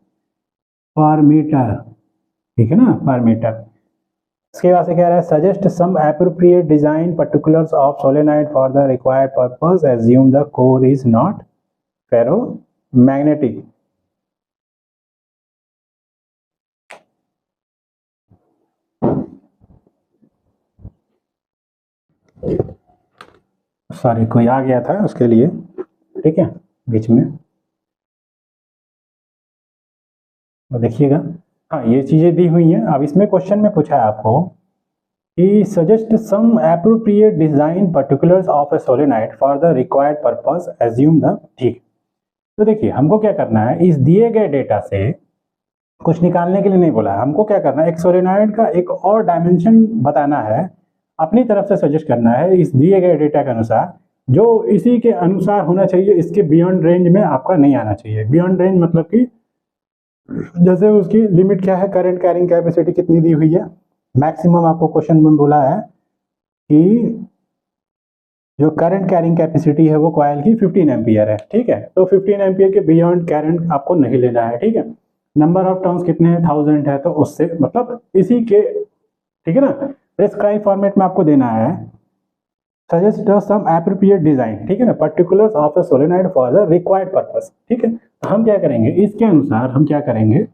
पर मीटर, ठीक है ना, पर मीटर। इसके बाद से कह रहा है suggest some appropriate design particulars of solenoid for the required purpose, assume the core is not ferromagnetic. Sorry, कोई आ गया था उसके लिए, ठीक है, बीच में, तो देखिएगा। हाँ, ये चीजें दी हुई हैं। अब इसमें क्वेश्चन में पूछा है आपको कि suggest some appropriate design particulars of a solenoid for the required purpose, assume the, ठीक। तो देखिए, हमको क्या करना है, इस दिए गए डेटा से कुछ निकालने के लिए नहीं बोला है, हमको क्या करना है, एक सोलेनॉइड का एक और डायमेंशन बताना है, अपनी तरफ से सजेस्ट करना है इस दिए गए डेटा के अनुसार, जो इसी के अनुसार होना चाहिए, इसके बियॉन्ड रेंज में आपका नहीं आना चाहिए। बियॉन्ड रेंज मतलब कि जैसे उसकी लिमिट क्या है, करंट कैरिंग कैपेसिटी कितनी दी हुई है, मैक्सिमम आपको क्वेश्चन में बोला है कि जो करंट कैरिंग कैपेसिटी है वो कॉइल की 15 एम्पियर है, ठीक है। तो 15 एम्पियर के बियॉन्ड करंट आपको नहीं लेना है, ठीक है। नंबर ऑफ टर्न्स कितने हैं, 1000 है, तो उससे मतलब इसी के, ठीक है ना, प्रिस्क्राइब फॉर्मेट में आपको देना है सजेस्ट सम एप्रोप्रिएट डिजाइन, ठीक है ना, particulars of a solenoid for the required purpose, ठीक है। तो हम क्या करेंगे, इसके अनुसार हम क्या करेंगे,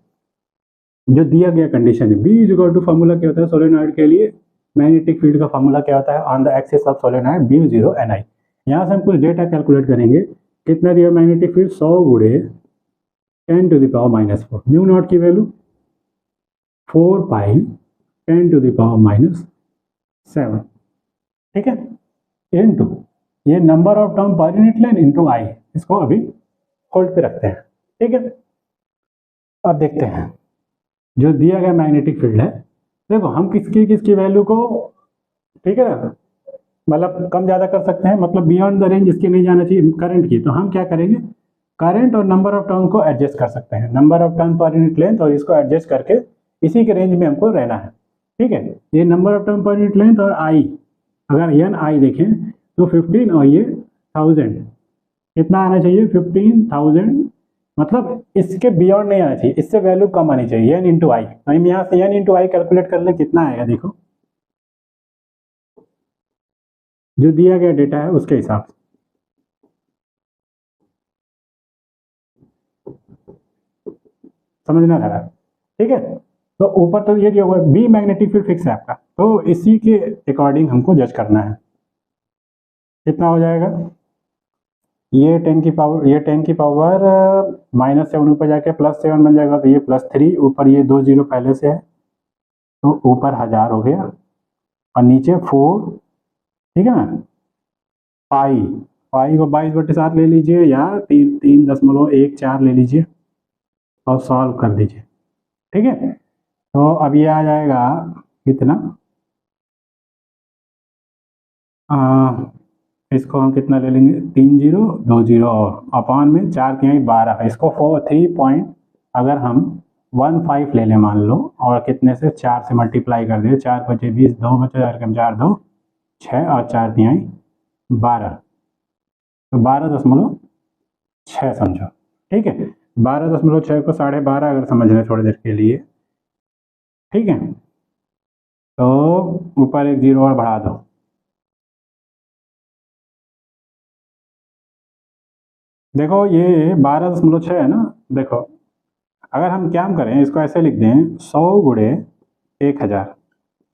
जो दिया गया कंडीशन है, B is equal to, formula क्या होता है सोलेनॉइड के लिए, मैग्नेटिक फील्ड का फॉर्मूला क्या होता है, on the axis of solenoid B0 Ni। यहाँ से हम कुछ डेटा कैलकुलेट करेंगे, कितना दिया मैग्नेटिक फील्ड, 100 × 10⁻⁻4, म्यू नॉट की वैल्यू 4π10⁻⁷, ठीक है, इनटू ये number of turn per unit length into I, इसको अभी होल्ड पे रखते हैं, ठीक है। अब देखते हैं जो दिया गया मैग्नेटिक फील्ड है, देखो हम किसकी वैल्यू को, ठीक है ना, मतलब कम ज़्यादा कर सकते हैं, मतलब बियॉन्ड द रेंज इसके नहीं जाना चाहिए करंट की। तो हम क्या करेंगे, करंट और नंबर ऑफ टर्न को एडजस्ट कर सकते हैं, number of turn per unit length, और इसको एडजस्ट करके इसी के रेंज में हमको रहना है, ठीक है। ये number of turn per unit length और आई, अगर एन आई देखें तो 15 और ये 1000, कितना आना चाहिए, 15,000, मतलब इसके बियॉन्ड नहीं आना चाहिए, इससे वैल्यू कम आनी चाहिए, एन इंटू आई। हम यहाँ से एन इंटू आई कैलकुलेट कर ले, कितना आएगा, देखो जो दिया गया डेटा है उसके हिसाब से, समझना था, ठीक है। तो ऊपर तो ये दिया हुआ है, बी मैग्नेटिक फील्ड फिक्स है आपका, तो इसी के अकॉर्डिंग हमको जज करना है। कितना हो जाएगा, ये 10 की पावर, ये 10 की पावर -7 ऊपर जाके +7 बन जाएगा, तो ये +3, ऊपर ये 2 0 पहले से है, तो ऊपर 1000 हो गया, और नीचे 4, ठीक है ना, पाई को 22/7 ले लीजिए, या 3.14 ले लीजिए और सॉल्व कर दीजिए, ठीक है। तो अब ये आ जाएगा कितना, इसको हम कितना ले लेंगे, 3 0 2 0 और अपॉन में 4 के यहाँ 12, इसको 3 पॉइंट अगर हम 15 ले लें मान लो, और कितने से 4 से मल्टीप्लाई कर दिए, 4 बचे 20, 2 बचे 4 कम 4 2 6 और 4 तिहाई 12, तो 12.6 समझो, ठीक है। 12.6 को 12.5 अगर समझ लें थोड़ी देर के लिए, ठीक है, तो ऊपर एक जीरो और बढ़ा दो, देखो ये 12.6 है ना। देखो अगर हम क्या करें, इसको ऐसे लिख दें 100 गुणे 1000,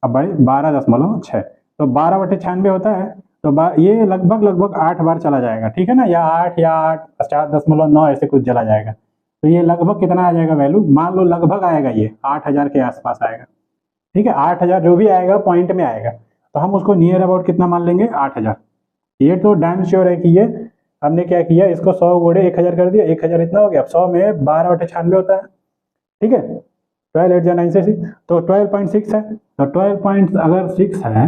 अब भाई 12.6, तो 12/96 होता है, तो ये लगभग 8 बार चला जाएगा, ठीक है ना, या 8 या 8.9 ऐसे कुछ चला जाएगा, तो ये लगभग कितना आ जाएगा वैल्यू, मान लो लगभग आएगा ये 8000 के आसपास आएगा, ठीक है। 8000 जो भी आएगा पॉइंट में आएगा, तो हम उसको नियर अबाउट कितना मान लेंगे, 8000। ये तो डैम श्योर है कि ये हमने क्या किया, इसको 100 गुणे 1000 कर दिया, 1000 इतना हो गया, अब 100 में 12/96 होता है, ठीक है। 12 8 9 से 6, तो 12.6 है, तो 12 अगर 6 है,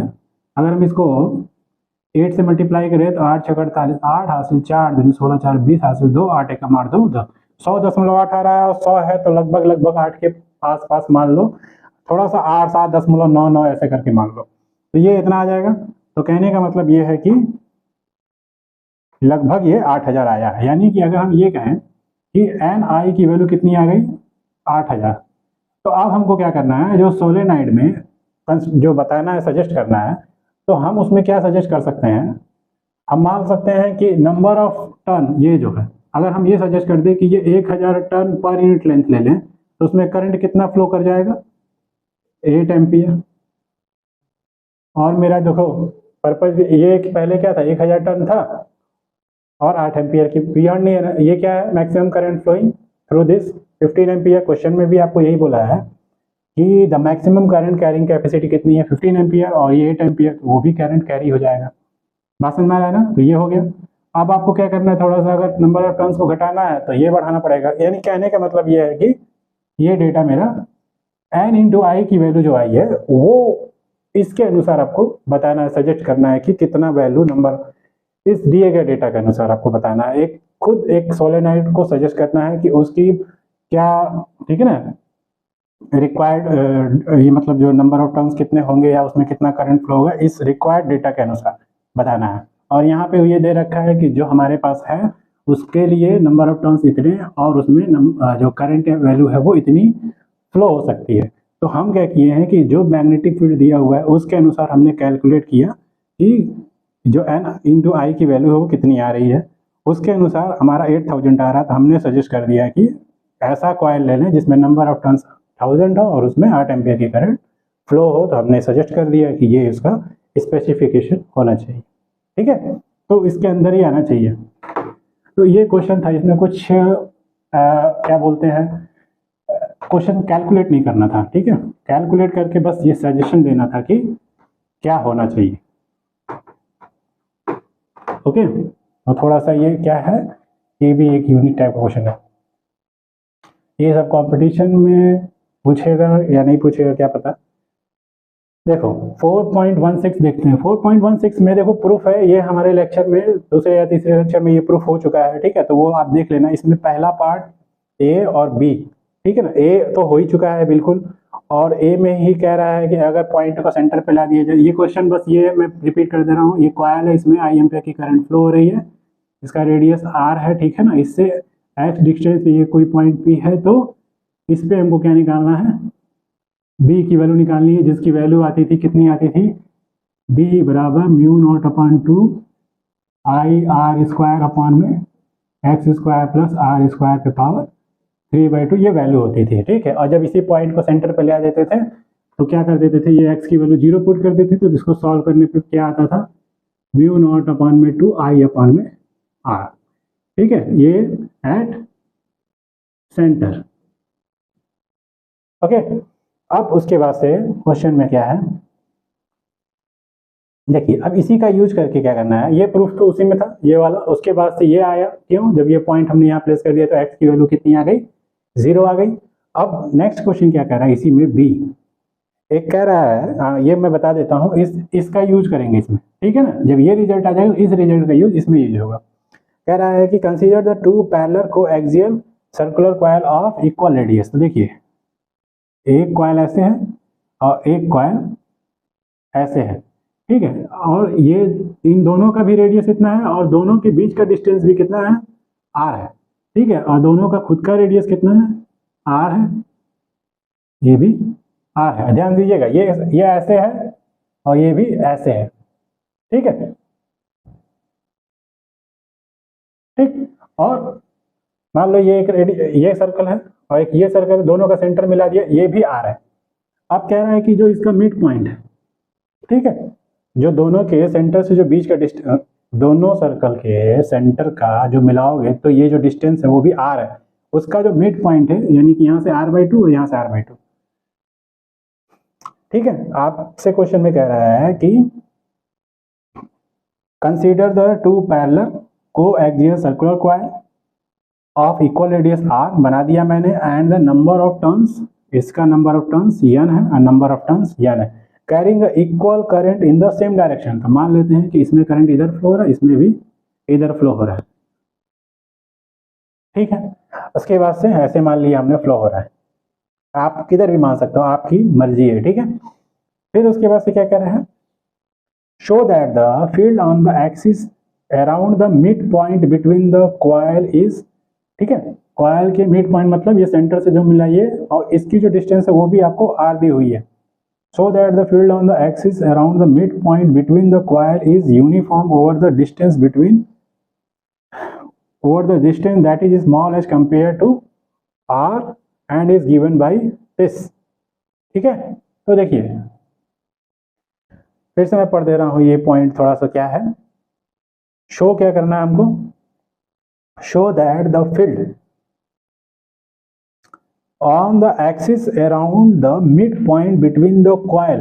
अगर हम इसको 8 से मल्टीप्लाई करें तो 8 6 48, 8 हासिल 4 दूनी 16 4 20 हासिल 2, 8 1 मार दो, 100.8 आ रहा है, और 100 है तो लगभग 8 के आसपास मान लो, थोड़ा सा 8 7.99 ऐसे करके मान लो, तो ये इतना आ जाएगा। तो कहने का मतलब ये है कि लगभग ये 8000 आया है, यानी कि अगर हम ये कहें कि एन आई की वैल्यू कितनी आ गई, 8000, तो अब हमको क्या करना है, जो सोलेनाइड में जो बताना है, सजेस्ट करना है, तो हम उसमें क्या सजेस्ट कर सकते हैं, हम मान सकते हैं कि नंबर ऑफ टन, ये जो है, अगर हम ये सजेस्ट कर दें कि ये 1000 टन पर यूनिट लेंथ ले लें, तो उसमें करंट कितना फ्लो कर जाएगा, 8 एम्पियर। और मेरा देखो पर्पज, ये पहले क्या था, 1000 टन था और 8 एम्पियर की, बियॉन्ड नहीं है ना, ये क्या है, maximum current flowing through this 15 ampere. Question में भी आपको यही बोला है कि the maximum current carrying capacity कितनी है, 15 एम्पियर, और ये 8 एम्पियर, वो भी करंट कैरी हो जाएगा, बात समझ में आ रहा है ना। तो ये हो गया। अब आपको क्या करना है, थोड़ा सा अगर नंबर ऑफ टर्न्स को घटाना है तो ये बढ़ाना पड़ेगा, यानी कहने का मतलब ये है कि ये डेटा मेरा एन इंटू आई की वैल्यू जो आई है, वो इसके अनुसार आपको बताना है, सजेस्ट करना है कि कितना वैल्यू नंबर, इस दिए गए डेटा के अनुसार आपको बताना है, एक खुद एक सोलेनाइड को सजेस्ट करना है कि उसकी क्या, ठीक है ना, रिक्वायर्ड, ये मतलब जो नंबर ऑफ टर्न्स कितने होंगे या उसमें कितना करंट फ्लो होगा, इस रिक्वायर्ड डेटा के अनुसार बताना है। और यहाँ पे ये दे रखा है कि जो हमारे पास है उसके लिए नंबर ऑफ टर्न्स इतने, और उसमें जो करंट वैल्यू है वो इतनी फ्लो हो सकती है। तो हम क्या किए हैं कि जो मैग्नेटिक फील्ड दिया हुआ है उसके अनुसार हमने कैलकुलेट किया कि जो एन इंटू आई की वैल्यू है वो कितनी आ रही है, उसके अनुसार हमारा 8000 आ रहा, तो हमने सजेस्ट कर दिया कि ऐसा कॉइल ले लें जिसमें नंबर ऑफ टर्न्स 1000 हो और उसमें 8 एम्पियर की करंट फ्लो हो, तो हमने सजेस्ट कर दिया कि ये इसका स्पेसिफिकेशन होना चाहिए, ठीक है, तो इसके अंदर ही आना चाहिए। तो ये क्वेश्चन था, इसमें कुछ क्या बोलते हैं, क्वेश्चन कैलकुलेट नहीं करना था, ठीक है, कैलकुलेट करके बस ये सजेशन देना था कि क्या होना चाहिए, ओके। और थोड़ा सा ये क्या है, ये भी एक यूनिक टाइप का क्वेश्चन है, ये सब कंपटीशन में पूछेगा या नहीं पूछेगा क्या पता। देखो 4.16 देखते हैं, 4.16 में देखो प्रूफ है, ये हमारे लेक्चर में दूसरे या तीसरे लेक्चर में ये प्रूफ हो चुका है, ठीक है, तो वो आप देख लेना, इसमें पहला पार्ट ए और बी, ठीक है ना, ए तो हो ही चुका है बिल्कुल, और ए में ही कह रहा है कि अगर पॉइंट को सेंटर पे ला दिया जाए, ये क्वेश्चन बस ये मैं रिपीट कर दे रहा हूँ, ये कॉइल है, इसमें आई एम्पियर की करंट फ्लो हो रही है, इसका रेडियस आर है, ठीक है ना, इससे एक्स डिस्टेंस पे ये कोई पॉइंट पी है, तो इस पे हमको क्या निकालना है, बी की वैल्यू निकालनी है, जिसकी वैल्यू आती थी, कितनी आती थी, बी बराबर mu naught upon 2 I R square upon में x square plus R square पे पावर 3/2, ये वैल्यू होती थी, ठीक है। और जब इसी पॉइंट को सेंटर पे ले आ देते थे तो क्या कर देते थे, ये एक्स की वैल्यू 0 पुट कर देते थे, तो इसको सॉल्व करने पे क्या आता था, म्यू नॉट अपॉन में 2 आई अपॉन में आर, ठीक है, ये एट सेंटर, ओके। अब उसके बाद से क्वेश्चन में क्या है, देखिए अब इसी का यूज करके क्या करना है, ये प्रूफ तो उसी में था ये वाला, उसके बाद से ये आया, क्यों, जब ये पॉइंट हमने यहाँ प्लेस कर दिया तो एक्स की वैल्यू कितनी आ गई, 0 आ गई। अब नेक्स्ट क्वेश्चन क्या कह रहा है, इसी में बी एक कह रहा है, ये मैं बता देता हूँ, इसका यूज करेंगे इसमें, ठीक है ना, जब ये रिजल्ट आ जाएगा इस रिजल्ट का यूज इसमें यूज होगा। कह रहा है कि consider the 2 parallel coaxial circular coil of equal radius, तो देखिए एक कॉइल ऐसे है और एक कॉइल ऐसे है, ठीक है, और ये इन दोनों का भी रेडियस इतना है और दोनों के बीच का डिस्टेंस भी कितना है, आर है, ठीक है, और दोनों का खुद का रेडियस कितना है, आर है, ये भी आर है। ध्यान दीजिएगा, ये ऐसे है और ये भी ऐसे है, ठीक है, ठीक। और मान लो ये सर्कल है और एक ये सर्कल, दोनों का सेंटर मिला दिया, ये भी आर है। अब कह रहा है कि जो इसका मिड पॉइंट है, ठीक है, जो दोनों के सेंटर से जो बीच का डिस्टेंस, दोनों सर्कल के सेंटर का जो मिलाओगे तो ये जो डिस्टेंस है वो भी आर है, उसका जो मिड पॉइंट है यानी कि यहाँ से r/2 और यहाँ से r/2, ठीक है। आपसे क्वेश्चन में कह रहा है कि consider the two parallel coaxial circular coil of equal radius r, बना दिया मैंने, and the number of turns, इसका नंबर ऑफ टर्न्स n है और नंबर ऑफ टर्न्स n है, carrying equal current in the same direction. तो मान लेते हैं कि इसमें करंट इधर फ्लो हो रहा है, इसमें भी इधर फ्लो हो रहा है, ठीक है। उसके बाद से ऐसे मान लिया हमने फ्लो हो रहा है, आप किधर भी मान सकते हो, आपकी मर्जी है, ठीक है। फिर उसके बाद से क्या कर रहे हैं, show that the field on the axis around the mid point between the coil is, ठीक है, कॉइल के मिड पॉइंट मतलब ये सेंटर से जो मिला ये, और इसकी जो डिस्टेंस है वो भी आपको आर दी हुई है। So that the field on the axis around the midpoint between the coil is uniform over the distance that is small as compared to r and is given by this, ठीक है। तो देखिए फिर से मैं पढ़ दे रहा हूँ, ये पॉइंट थोड़ा सा क्या है, शो क्या करना है हमको, show that the field on the axis around the midpoint between the coil,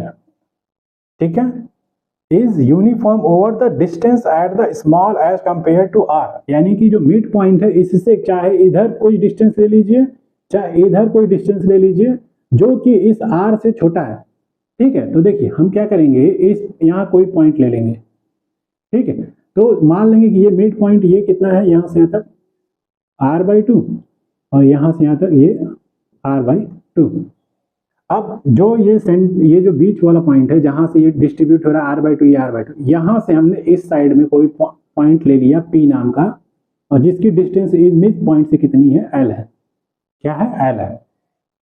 ठीक है, is uniform over the distance at the small as compared to r, यानी कि जो मिड पॉइंट है इससे चाहे इधर कोई डिस्टेंस ले लीजिए चाहे इधर कोई डिस्टेंस ले लीजिए जो कि इस r से छोटा है, ठीक है। तो देखिए हम क्या करेंगे, इस यहाँ कोई पॉइंट ले लेंगे, ठीक है, तो मान लेंगे कि ये मिड पॉइंट ये कितना है, यहाँ से यहाँ तक r/2 और यहाँ से यहाँ तक ये r/2। अब जो ये जो बीच वाला पॉइंट है जहां से ये डिस्ट्रीब्यूट हो रहा है r/2, ये r/2, यहां से हमने इस साइड में कोई पॉइंट ले लिया p नाम का, और जिसकी डिस्टेंस इस मिड पॉइंट से कितनी है, l है, क्या है, l है,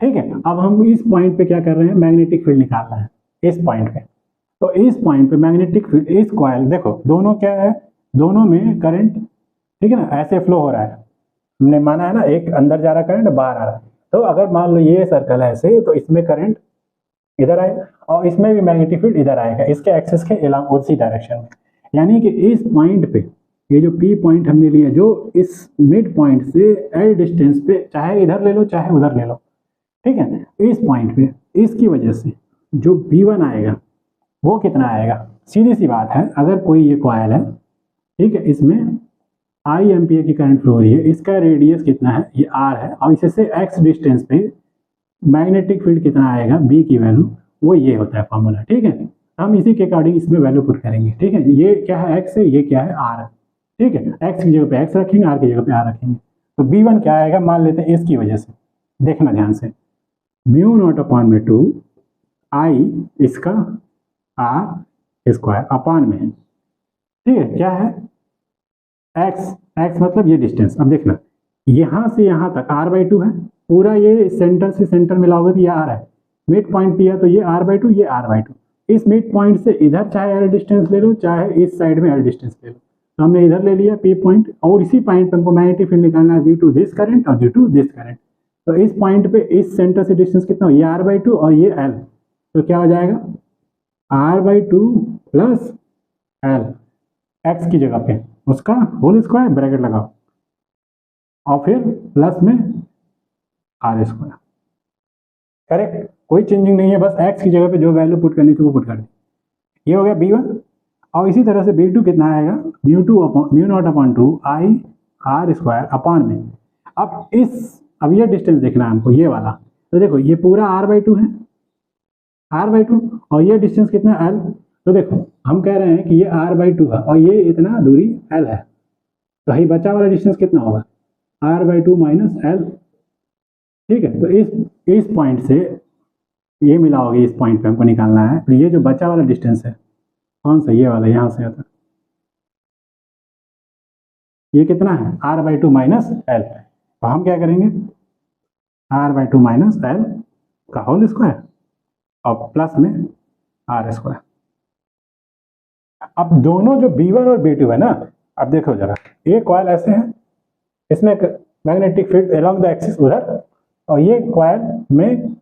ठीक है। अब हम इस पॉइंट पे क्या कर रहे हैं, मैग्नेटिक फील्ड निकालना है इस पॉइंट पे। तो इस पॉइंट पे मैग्नेटिक फील्ड, इस कॉइल देखो दोनों क्या है, दोनों में करंट, ठीक है ना, ऐसे फ्लो हो रहा है, हमने माना है ना, एक अंदर जा रहा करंट बाहर आ रहा है। तो अगर मान लो ये सर्कल है ऐसे, तो इसमें करंट इधर आएगा और इसमें भी मैग्नेटिक फील्ड इधर आएगा, इसके एक्सिस के अलोंग उसी डायरेक्शन में, यानी कि इस पॉइंट पे ये जो P पॉइंट हमने लिया जो इस मिड पॉइंट से L डिस्टेंस पे, चाहे इधर ले लो चाहे उधर ले लो, ठीक है, इस पॉइंट पे इसकी वजह से जो V1 आएगा वो कितना आएगा, सीधी सी बात है, अगर कोई ये कॉइल है, ठीक है, इसमें I एम्पियर की करंट फ्लो हो रही है, इसका रेडियस कितना है, ये R है, और इससे x डिस्टेंस पे मैग्नेटिक फील्ड कितना आएगा, B की वैल्यू, वो ये होता है फॉर्मूला, ठीक है। हम इसी के अकॉर्डिंग इसमें वैल्यू पुट करेंगे, ठीक है। ये क्या है, x है, ये क्या है, R है, ठीक है, x की जगह पे x रखेंगे, R की जगह पे R रखेंगे। तो B1 क्या आएगा, मान लेते हैं इसकी वजह से, देखना ध्यान से, μ0/2 I इसका r² अपॉन में, ठीक है, क्या है, x मतलब ये डिस्टेंस। अब देखना यहाँ से यहाँ तक r/2 है, पूरा ये सेंटर से सेंटर मिलाओगे तो ये r है, मिड पॉइंट P है तो ये r/2, ये r/2, इस मिड पॉइंट से इधर चाहे l डिस्टेंस ले लो चाहे इस साइड में l डिस्टेंस ले लो, तो हमने इधर ले लिया P पॉइंट, और इसी पॉइंट पे हमको मैग्नेटिक फील्ड निकालना है ड्यू टू दिस करंट और ड्यू टू दिस करंट। तो इस पॉइंट पे इस सेंटर से डिस्टेंस कितना हो, ये r/2 और ये l, तो क्या हो जाएगा, r/2 प्लस l, x की जगह पे उसका होल स्क्वायर ब्रैकेट लगाओ और फिर प्लस में r², करेक्ट, कोई चेंजिंग नहीं है, बस x की जगह पे जो वैल्यू पुट करनी थी वो पुट कर दी। ये हो गया B1, और इसी तरह से B2 कितना आएगा, μ0/2 I r² अपॉन में। अब ये डिस्टेंस देखना है हमको, ये वाला, तो देखो ये पूरा r/2 है, r/2, और ये डिस्टेंस कितना है, l, तो देखो हम कह रहे हैं कि ये r/2 है और ये इतना दूरी l है, तो ये बचा वाला डिस्टेंस कितना होगा, r/2 माइनस l, ठीक है। तो इस पॉइंट से ये मिला होगा, इस पॉइंट पे हमको निकालना है। तो ये जो बचा वाला डिस्टेंस है कौन सा, ये वाला, यहाँ से आता ये कितना है, r/2 माइनस एल। तो हम क्या करेंगे, r/2 माइनस एल का होल स्क्वायर और प्लस में आर स्क्वायर। अब दोनों जो B1 और B2 है ना, अब देखो जरा, ये कॉइल ऐसे है, इसमें magnetic field along the axis उधर, और ये कॉइल में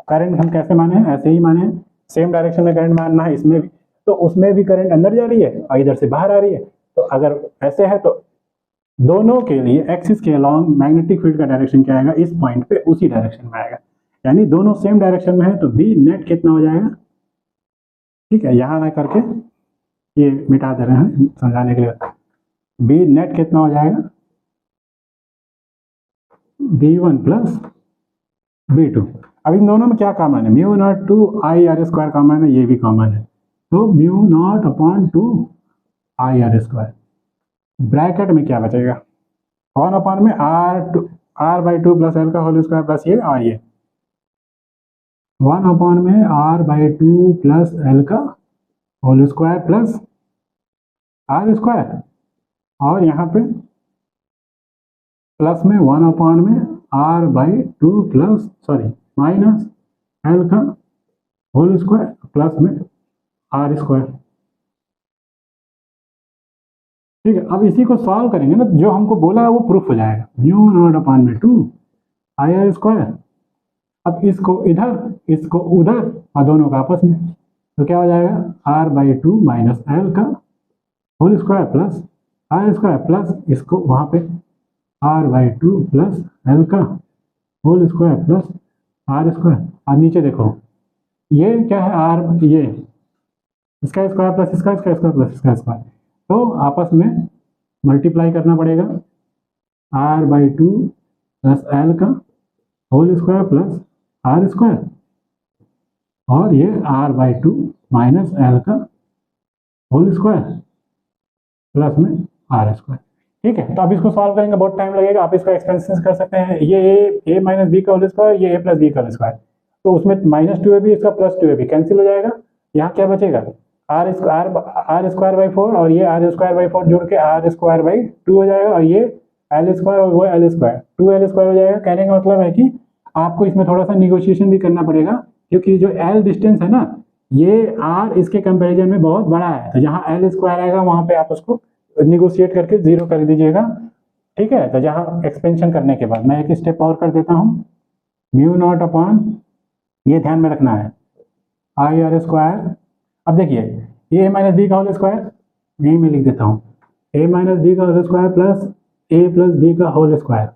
करंट हम कैसे माने हैं, ऐसे ही माने हैं, सेम डायरेक्शन में करंट मानना है इसमें भी। तो उसमें भी करंट अंदर जा रही है और इधर से बाहर आ रही है। तो अगर ऐसे है तो दोनों के लिए एक्सिस के अलोंग मैग्नेटिक फील्ड का डायरेक्शन क्या आएगा, इस पॉइंट पे उसी डायरेक्शन में आएगा। यानी दोनों सेम डायरेक्शन में है तो बी नेट कितना हो जाएगा, ठीक है, यहाँ ना करके ये मिटा दे रहे हैं समझाने के लिए। बी नेट कितना हो जाएगा, B1 प्लस B2। अब इन दोनों में क्या कॉमन है, mu naught two I R square common है, ये भी कॉमन है। तो mu naught upon two I R square, bracket में क्या बचेगा, 1 अपॉन में r/2 प्लस एल का होल स्क्वायर प्लस ये, और ये 1 अपॉन में r/2 प्लस एल का whole square plus R square, और यहाँ पे प्लस में 1 अपॉन में r/2 प्लस माइनस एल का होल स्क्वायर प्लस में आर स्क्वायर। ठीक है, अब इसी को सॉल्व करेंगे ना, जो हमको बोला है वो प्रूफ हो जाएगा, म्यू नॉट अपॉन में 2 आई आर स्क्वायर। अब इसको इधर इसको उधर और दोनों का आपस में, तो क्या हो जाएगा, r/2 माइनस एल का whole square plus R square plus इसको वहाँ पे r/2 प्लस एल का whole square plus R square. और नीचे देखो ये क्या है, r, ये इसका स्क्वायर प्लस इसका स्क्वायर प्लस इसका स्क्वायर, तो आपस में मल्टीप्लाई करना पड़ेगा, r/2 प्लस एल का whole square plus R square, और ये r/2 माइनस एल का होल स्क्वायर प्लस में आर स्क्वायर। ठीक है, तो अब इसको सॉल्व करेंगे, बहुत टाइम लगेगा, आप इसका एक्सपेंशन कर सकते हैं। ये a माइनस बी का होल स्क्वायर, ये a प्लस बी का होल स्क्वायर, तो उसमें -2ab इसका +2ab कैंसिल हो जाएगा। यहाँ क्या बचेगा, आर स्क्वायर बाई 4 और ये आर स्क्वायर बाई 4 जोड़ के आर स्क्वायर बाई 2 हो जाएगा, और ये एल स्क्वायर और वो एल स्क्वायर 2l स्क्वायर हो जाएगा। कहने का मतलब है कि आपको इसमें थोड़ा सा निगोशिएशन भी करना पड़ेगा, क्योंकि जो एल डिस्टेंस है ना, ये आर इसके कंपेरिजन में बहुत बड़ा है, तो जहाँ एल स्क्वायर आएगा वहाँ पे आप उसको निगोशिएट करके 0 कर दीजिएगा। ठीक है, तो जहाँ एक्सपेंशन करने के बाद मैं एक स्टेप और कर देता हूँ, म्यू नॉट अपॉन, ये ध्यान में रखना है, आई आर स्क्वायर। अब देखिए ए माइनस बी का होल स्क्वायर, यही मैं लिख देता हूँ, ए माइनस बी का whole square plus A plus B का होल स्क्वायर।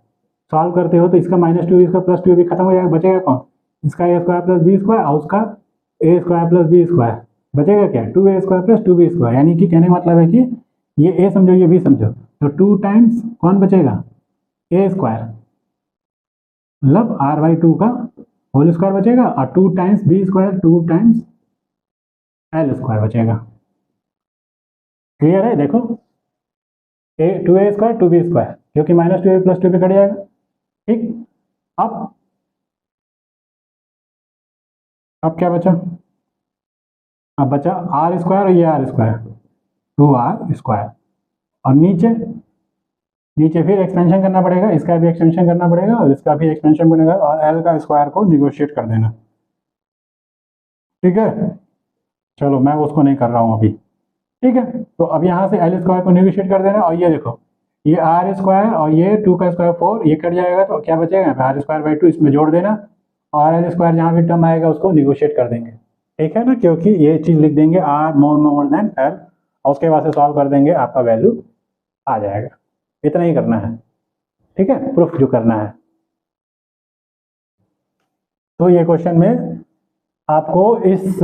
सॉल्व करते हो तो इसका -2 इसका +2 भी खत्म हो जाएगा, बचेगा कौन, इसका ए स्क्वायर प्लस बी स्क्वायर और उसका ए स्क्वायर प्लस बी स्क्वायर, बचेगा क्या, 2a square plus 2b square. यानी कि कहने का मतलब है कि ये a समझो ये b समझो, तो 2 टाइम्स कौन बचेगा, a स्क्वायर, मतलब r/2 का होल स्क्वायर बचेगा, और 2 times b square 2 times L square बचेगा। क्लियर है, देखो 2a स्क्वायर 2b स्क्वायर, क्योंकि -2a प्लस 2b कट जाएगा। ठीक, अब क्या बचा, अब बचा आर स्क्वायर और ये आर स्क्वायर, 2r स्क्वायर, और नीचे फिर एक्सपेंशन करना पड़ेगा, इसका भी एक्सपेंशन करना पड़ेगा और इसका भी एक्सपेंशन बनेगा, और एल का स्क्वायर को निगोशिएट कर देना। ठीक है, चलो मैं उसको नहीं कर रहा हूँ अभी। ठीक है, तो अब यहाँ से एल स्क्वायर को निगोशिएट कर देना, और ये देखो ये आर स्क्वायर और ये 2 का स्क्वायर 4, ये कट जाएगा, तो क्या बचेगा, आर स्क्वायर बाई 2 इसमें जोड़ देना, और एल स्क्वायर जहाँ भी टर्म आएगा उसको निगोशिएट कर देंगे। ठीक है ना, क्योंकि ये चीज़ लिख देंगे आर मोर देन एल, और उसके बाद से सॉल्व कर देंगे, आपका वैल्यू आ जाएगा। इतना ही करना है, ठीक है, प्रूफ जो करना है। तो ये क्वेश्चन में आपको इस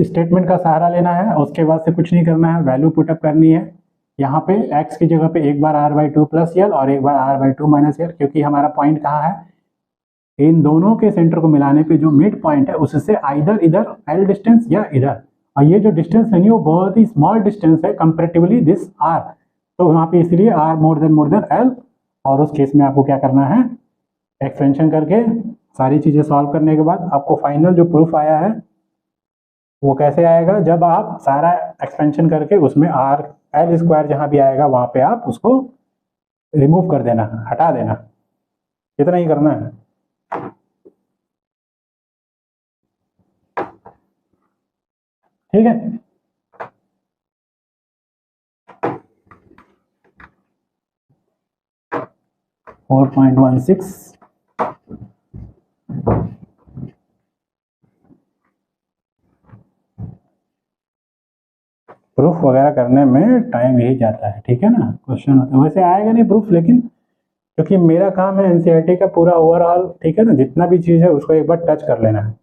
स्टेटमेंट का सहारा लेना है, उसके बाद से कुछ नहीं करना है, वैल्यू पुटअप करनी है। यहाँ पे x की जगह पे एक बार r/2 प्लस यल और एक बार r/2 माइनस यल, क्योंकि हमारा पॉइंट कहाँ है, इन दोनों के सेंटर को मिलाने पे जो मिड पॉइंट है उससे आइदर इधर एल डिस्टेंस या इधर, और ये जो डिस्टेंस है वो बहुत ही स्मॉल डिस्टेंस है कंपेरेटिवली दिस r, तो वहाँ पे इसलिए r मोर देन एल, और उस केस में आपको क्या करना है, एक्सपेंशन करके सारी चीज़ें सॉल्व करने के बाद आपको फाइनल जो प्रूफ आया है वो कैसे आएगा, जब आप सारा एक्सपेंशन करके उसमें आर एल स्क्वायर जहाँ भी आएगा वहाँ पे आप उसको रिमूव कर देना, हटा देना, इतना ही करना है। ठीक है, फोर 4.16 प्रूफ वगैरह करने में टाइम यही जाता है। ठीक है ना, क्वेश्चन होता है वैसे आएगा नहीं प्रूफ, लेकिन क्योंकि मेरा काम है एनसीईआरटी का पूरा ओवरऑल, ठीक है ना, जितना भी चीज़ है उसको एक बार टच कर लेना है।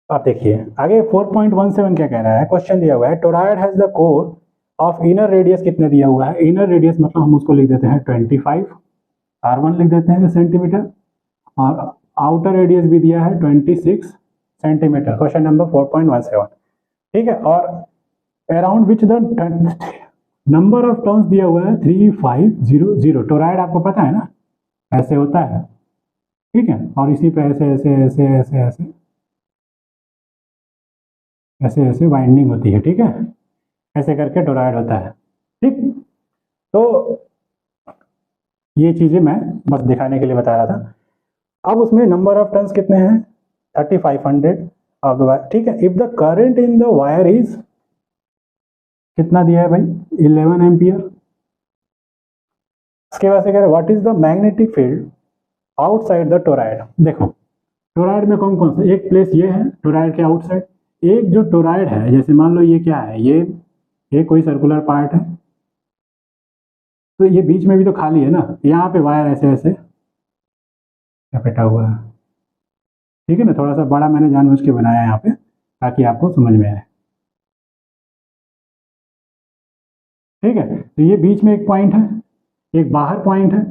आप देखिए आगे 4.17 क्या कह रहा है, क्वेश्चन दिया हुआ है toroid has the core of inner radius कितने दिया हुआ है, इनर रेडियस मतलब हम उसको लिख देते हैं 25, R1 लिख देते हैं सेंटीमीटर, और आउटर रेडियस भी दिया है 26 सेंटीमीटर, क्वेश्चन नंबर 4.17। ठीक है, और around which the number of turns दिया हुआ है 3500। टोरॉइड आपको पता है ना ऐसे होता है, ठीक है, और इसी पे ऐसे ऐसे ऐसे ऐसे ऐसे ऐसे ऐसे वाइंडिंग होती है। ठीक है, ऐसे करके टोरॉइड होता है। ठीक, तो ये चीज़ें मैं बस दिखाने के लिए बता रहा था। अब उसमें नंबर ऑफ टर्न्स कितने हैं 3500 ऑफ द वायर। ठीक है, if the current in the wire is कितना दिया है भाई 11 एम्पियर। इसके बाद से कह रहे what is the magnetic field outside the toroid. देखो टोरॉइड में कौन कौन से, एक प्लेस ये है टोरॉइड के आउटसाइड, एक जो टोरॉइड है जैसे मान लो ये क्या है, ये कोई सर्कुलर पार्ट है, तो ये बीच में भी तो खाली है ना, यहाँ पे वायर ऐसे ऐसे लपेटा हुआ है। ठीक है ना, थोड़ा सा बड़ा मैंने जानबूझ के बनाया है यहाँ पे ताकि आपको समझ में आए। ठीक है, तो ये बीच में एक पॉइंट है, एक बाहर पॉइंट है।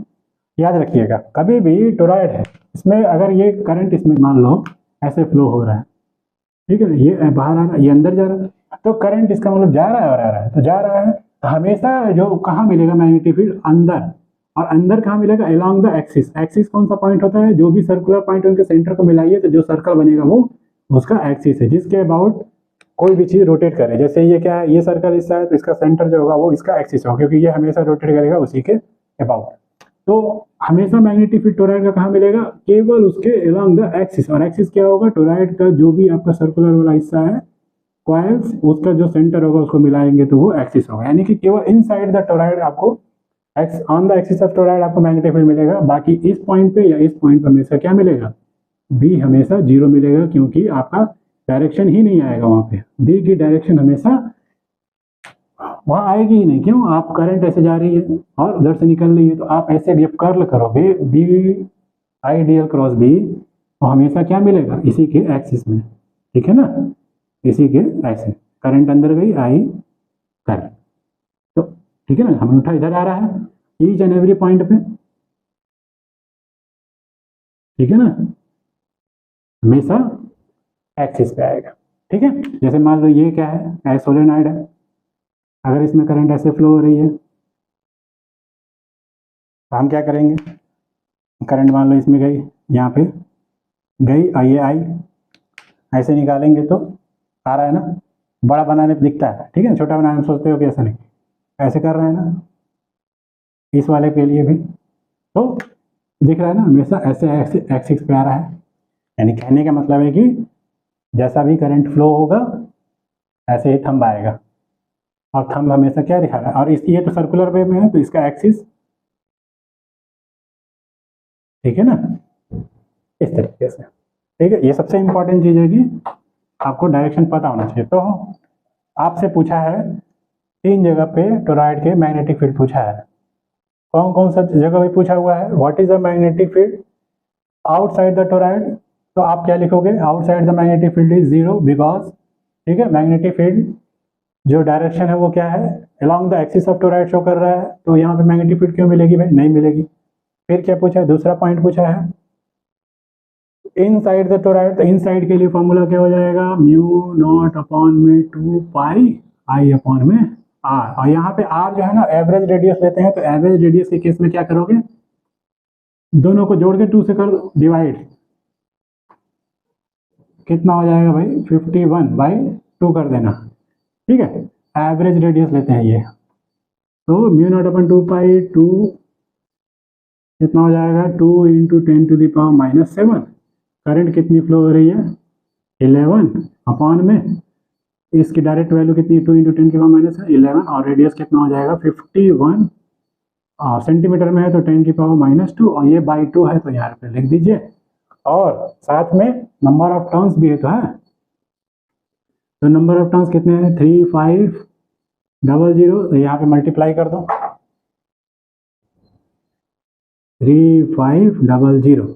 याद रखिएगा कभी भी टोरॉइड है इसमें अगर ये करंट इसमें मान लो ऐसे फ्लो हो रहा है, ठीक है, ये बाहर आ रहा है, ये अंदर जा रहा है, तो करंट इसका मतलब जा रहा है और आ रहा है, तो जा रहा है तो हमेशा जो कहाँ मिलेगा मैग्नेटिक फील्ड अंदर, और अंदर कहाँ मिलेगा अलोंग द एक्सिस। एक्सिस कौन सा पॉइंट होता है, जो भी सर्कुलर पॉइंट उनके सेंटर को मिलाइए तो जो सर्कल बनेगा वो उसका एक्सिस है, जिसके अबाउट कोई भी चीज़ रोटेट करे। जैसे ये क्या है, ये सर्कल इसका है तो इसका सेंटर जो होगा वो इसका एक्सिस होगा, क्योंकि ये हमेशा रोटेट करेगा उसी के अबाउट। तो हमेशा मैग्नेटिक फील्ड टोरॉइड का कहाँ मिलेगा, केवल उसके अलोंग द एक्सिस। और एक्सिस क्या होगा, टोरॉइड का जो भी आपका सर्कुलर वाला हिस्सा है कॉइल्स, उसका जो सेंटर होगा उसको मिलाएंगे तो वो एक्सिस होगा, यानी कि केवल इनसाइड द टोरॉइड आपको on the axis of toroid आपको मैग्नेटिक फील्ड मिलेगा। बाकी इस पॉइंट पे या इस पॉइंट पे हमेशा क्या मिलेगा, बी हमेशा जीरो मिलेगा, क्योंकि आपका डायरेक्शन ही नहीं आएगा वहाँ पे, बी की डायरेक्शन हमेशा वहाँ आएगी ही नहीं। क्यों, आप करंट ऐसे जा रही है और उधर से निकल रही है, तो आप ऐसे जब कर्ल करोगे बी आइडियल क्रॉस बी तो हमेशा क्या मिलेगा, इसी के एक्सिस में। ठीक है ना, इसी के एक्सिस, करंट अंदर गई आई करंट, तो ठीक है ना, हमें उठा इधर आ रहा है ईच एंड एवरी पॉइंट पे। ठीक है ना, हमेशा एक्सिस पे आएगा। ठीक है, जैसे मान लो ये क्या है, सोलेनॉइड है, अगर इसमें करंट ऐसे फ्लो हो रही है तो हम क्या करेंगे, करंट मान लो इसमें गई, यहाँ पे गई और ये आई, ऐसे निकालेंगे तो आ रहा है ना, बड़ा बनाने पे दिखता है, ठीक है, छोटा बनाने में सोचते हो कि ऐसा नहीं, ऐसे कर रहे हैं ना, इस वाले के लिए भी तो दिख रहा है ना, हमेशा ऐसे एक्सिस पे आ रहा है। यानी कहने का मतलब है कि जैसा भी करंट फ्लो होगा ऐसे ही थंब आएगा, और थंब हमेशा क्या दिखा रहा है, और ये तो सर्कुलर वे में है तो इसका एक्सिस, ठीक है ना, इस तरीके से। ठीक है, ये सबसे इंपॉर्टेंट चीज़ है कि आपको डायरेक्शन पता होना चाहिए। तो आपसे पूछा है 3 जगह पे टोरॉइड के मैग्नेटिक फील्ड पूछा है, कौन कौन सा जगह भी पूछा हुआ है, what is the magnetic field outside the toroid, तो आप क्या लिखोगे, outside the magnetic field is zero because, ठीक है, मैग्नेटिक फील्ड जो डायरेक्शन है वो क्या है, along the axis of toroid show कर रहा है, तो यहाँ पे मैग्नेटिक फील्ड क्यों मिलेगी भाई, नहीं मिलेगी। फिर क्या पूछा है, दूसरा पॉइंट पूछा है इन साइड द टोरॉइड, तो इन साइड के लिए फॉर्मूला क्या हो जाएगा, म्यू नॉट अपॉन में 2 पाई आई अपॉन में आर, और यहाँ पे आर जो है ना एवरेज रेडियस लेते हैं, तो एवरेज रेडियस के केस में क्या करोगे, दोनों को जोड़ के 2 से कर दो डिवाइड, कितना हो जाएगा भाई 51/2 कर देना, ठीक है। एवरेज रेडियस लेते हैं ये, तो म्यू नॉट अपन 2 कितना हो जाएगा 2 × 10⁻⁻7। करंट कितनी फ्लो हो रही है 11 अपॉन में इसकी डायरेक्ट वैल्यू कितनी 2 × 10⁻11 और रेडियस कितना हो जाएगा 51 सेंटीमीटर में है तो 10⁻2 और ये बाई 2 है तो यहाँ पे लिख दीजिए। और साथ में नंबर ऑफ टर्न्स भी है तो है, तो नंबर ऑफ टर्न्स कितने हैं 3500, तो यहाँ पे मल्टीप्लाई कर दो 3500,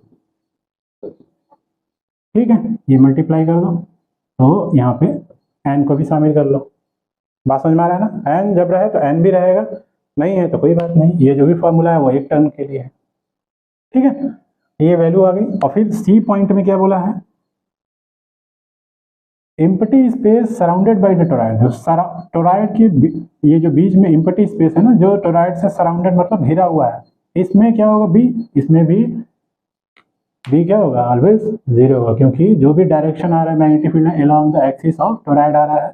ठीक है, ये मल्टीप्लाई कर दो तो यहाँ पे एन को भी शामिल कर लो। बात समझ में आ रहा है ना, एन जब रहे तो एन भी रहेगा, नहीं है तो कोई बात नहीं, ये जो भी फॉर्मूला है वो एक टर्न के लिए है, ठीक है। ये वैल्यू आ गई। और फिर सी पॉइंट में क्या बोला है, empty space surrounded by the toroid, जो टोरॉइड की ये जो बीच में एम्प्टी स्पेस है ना, जो टोरॉइड से सराउंडेड मतलब घिरा हुआ है, इसमें क्या होगा बी, इसमें भी बी क्या होगा ऑलवेज 0 होगा, क्योंकि जो भी डायरेक्शन आ रहा है मैग्नेटिक फील्ड में along the axis of toroid आ रहा है,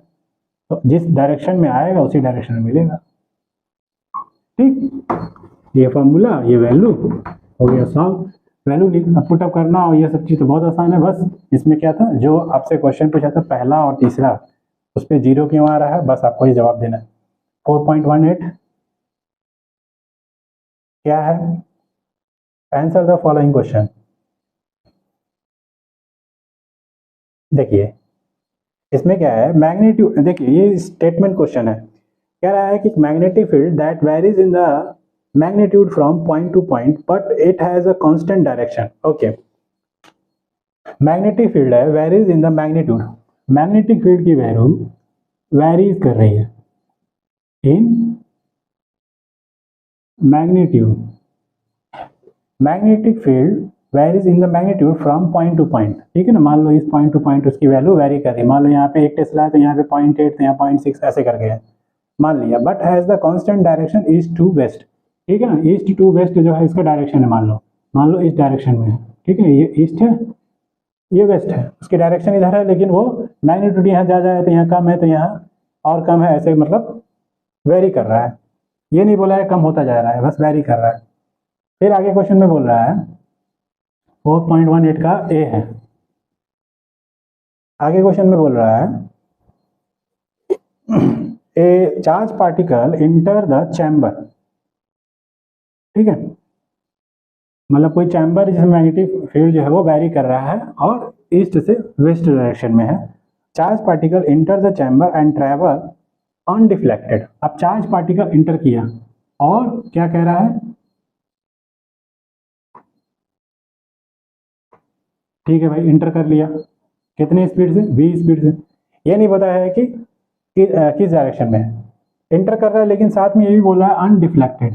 तो जिस डायरेक्शन में आएगा उसी डायरेक्शन में मिलेगा, ठीक। ये फॉर्मूला ये वैल्यू हो गया सॉल्व। वैल्यू पुटअप करना और ये सब चीज़ तो बहुत आसान है, बस इसमें क्या था जो आपसे क्वेश्चन पूछा था पहला और तीसरा, उस पर 0 क्यों आ रहा है, बस आपको ये जवाब देना है। 4.18 क्या है, आंसर द फॉलोइंग क्वेश्चन। देखिए इसमें क्या है, मैग्नेट्यूड, देखिए ये स्टेटमेंट क्वेश्चन है, कह रहा है कि magnetic field that varies in the magnitude from point to point but it has a constant direction. Okay, magnetic field है varies in the magnitude, magnetic field की वैल्यू वेरीज कर रही है in magnitude, magnetic field varies in the magnitude from point to point, ठीक है ना। मान लो इस पॉइंट टू पॉइंट उसकी वैल्यू वेरी कर रही है, मान लो यहाँ पे 1 टेस्ला है तो यहाँ पे 0.8 तो यहाँ 0.6 ऐसे करके है मान लिया, but has the constant direction east to west, ठीक है ना। ईस्ट टू वेस्ट जो है इसका डायरेक्शन है, मान लो इस डायरेक्शन में है, ठीक है, ये ईस्ट है ये वेस्ट है, उसकी डायरेक्शन इधर है, लेकिन वो मैग्नीट्यूड यहाँ ज़्यादा है तो यहाँ कम है तो यहाँ और कम है, ऐसे मतलब वेरी कर रहा है, ये नहीं बोला है कम होता जा रहा है, बस वेरी कर रहा है। फिर आगे क्वेश्चन में बोल रहा है 4.18 का ए है, आगे क्वेश्चन में बोल रहा है ए charge particle enter the chamber, ठीक है, मतलब कोई चैम्बर जिसमें मैग्नेटिक फील्ड जो है वो वेरी कर रहा है और ईस्ट से वेस्ट डायरेक्शन में है। Charge particle enter the chamber and travel undeflected. अब चार्ज पार्टिकल इंटर किया और क्या कह रहा है, ठीक है भाई इंटर कर लिया, कितनी स्पीड से v स्पीड से, ये नहीं पता है कि किस डायरेक्शन में इंटर कर रहा है, लेकिन साथ में ये भी बोल रहा है अनडिफ्लेक्टेड,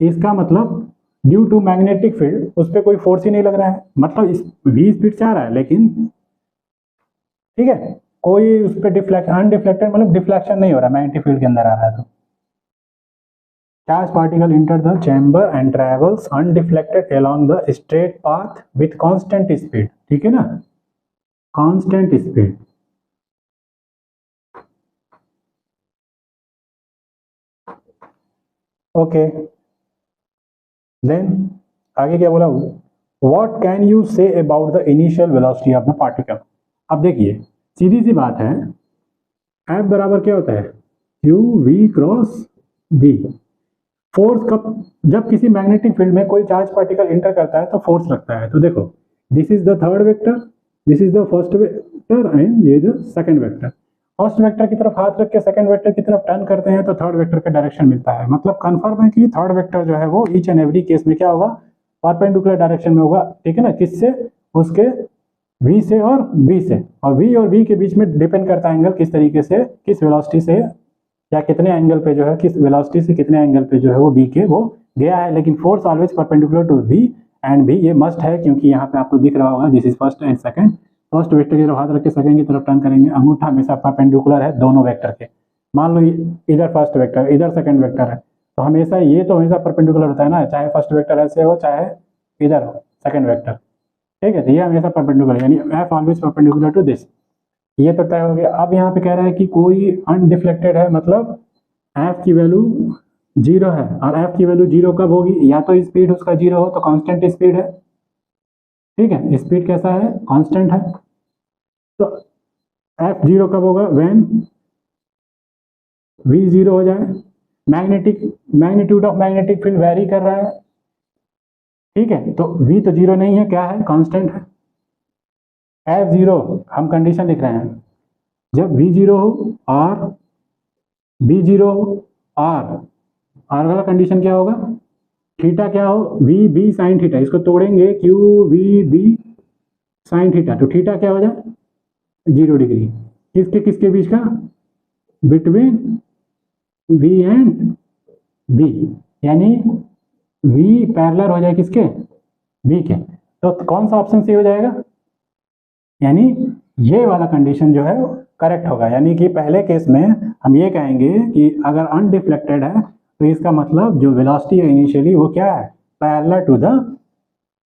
इसका मतलब ड्यू टू मैग्नेटिक फील्ड उस पर कोई फोर्स ही नहीं लग रहा है, मतलब इस v स्पीड से आ रहा है लेकिन ठीक है कोई उस पर अनडिफ्लेक्टेड मतलब डिफ्लेक्शन नहीं हो रहा, मैग्नेटिक फील्ड के अंदर आ रहा है। तो charge particle enter the chamber and travels undeflected along the straight path with constant speed, ठीक है ना, कांस्टेंट स्पीड। ओके देन आगे क्या बोला, what can you say about the initial velocity of the particle. अब देखिए सीधी सी बात है, एफ बराबर क्या होता है Q V cross B. Force कब, जब किसी मैग्नेटिक फील्ड में कोई चार्ज पार्टिकल इंटर करता है तो फोर्स लगता है। तो देखो this is the third vector, this is the first vector and ये जो सेकंड वेक्टर, फर्स्ट वेक्टर की तरफ हाथ रख के सेकंड वेक्टर की तरफ टर्न करते हैं तो थर्ड वेक्टर का डायरेक्शन मिलता है, मतलब कंफर्म है कि थर्ड वेक्टर जो है वो ईच एंड एवरी केस में क्या होगा परपेंडिकुलर डायरेक्शन में होगा, ठीक है ना, किससे, उसके v से और b से, और v और b के बीच में डिपेंड करता है एंगल किस तरीके से, किस वेलोसिटी से या कितने एंगल पे जो है, किस वेलोसिटी से कितने एंगल पे जो है वो b के वो गया है, लेकिन force always perpendicular to v and b, ये मस्ट है क्योंकि यहाँ पे आपको दिख रहा होगा this is first and second, first vector की तरफ हाथ रख के सेकंड की तरफ टर्न करेंगे, अंगूठा हमेशा परपेंडिकुलर है दोनों वेक्टर के, मान लो इधर फर्स्ट वेक्टर इधर सेकंड वेक्टर है तो हमेशा ये तो हमेशा परपेंडिकुलर होता है ना, चाहे फर्स्ट वेक्टर ऐसे हो चाहे इधर हो सेकंड वेक्टर, ठीक है, तो ये हमेशा परपेंडिकुलर, यानी F always perpendicular to this, ये तो तय हो गया। अब यहाँ पे कह रहा है कि कोई अनडिफ्लेक्टेड है, मतलब एफ की वैल्यू जीरो है, और एफ की वैल्यू जीरो कब होगी, या तो स्पीड उसका जीरो हो तो कांस्टेंट स्पीड है, ठीक है, स्पीड कैसा है, कांस्टेंट है। तो एफ जीरो कब होगा, व्हेन वी जीरो हो जाए, magnitude of magnetic field very कर रहा है, ठीक है, तो वी तो जीरो नहीं है, क्या है, कांस्टेंट है। एफ जीरो, हम कंडीशन लिख रहे हैं, जब वी जीरो हो और बी जीरो हो, और वाला कंडीशन क्या होगा, थीटा क्या हो, वी बी साइन थीटा, इसको तोड़ेंगे, Q V B sine theta, तो थीटा क्या हो जाए, 0 डिग्री, किसके किसके बीच का, बिटवीन वी एंड बी, यानी वी पैरेलल हो जाए किसके, बी के, तो कौन सा ऑप्शन सही हो जाएगा, यानी ये वाला कंडीशन जो है करेक्ट होगा। यानी कि पहले केस में हम ये कहेंगे कि अगर अनडिफ्लेक्टेड है तो इसका मतलब जो वेलोसिटी है इनिशियली वो क्या है, पैरेलल टू द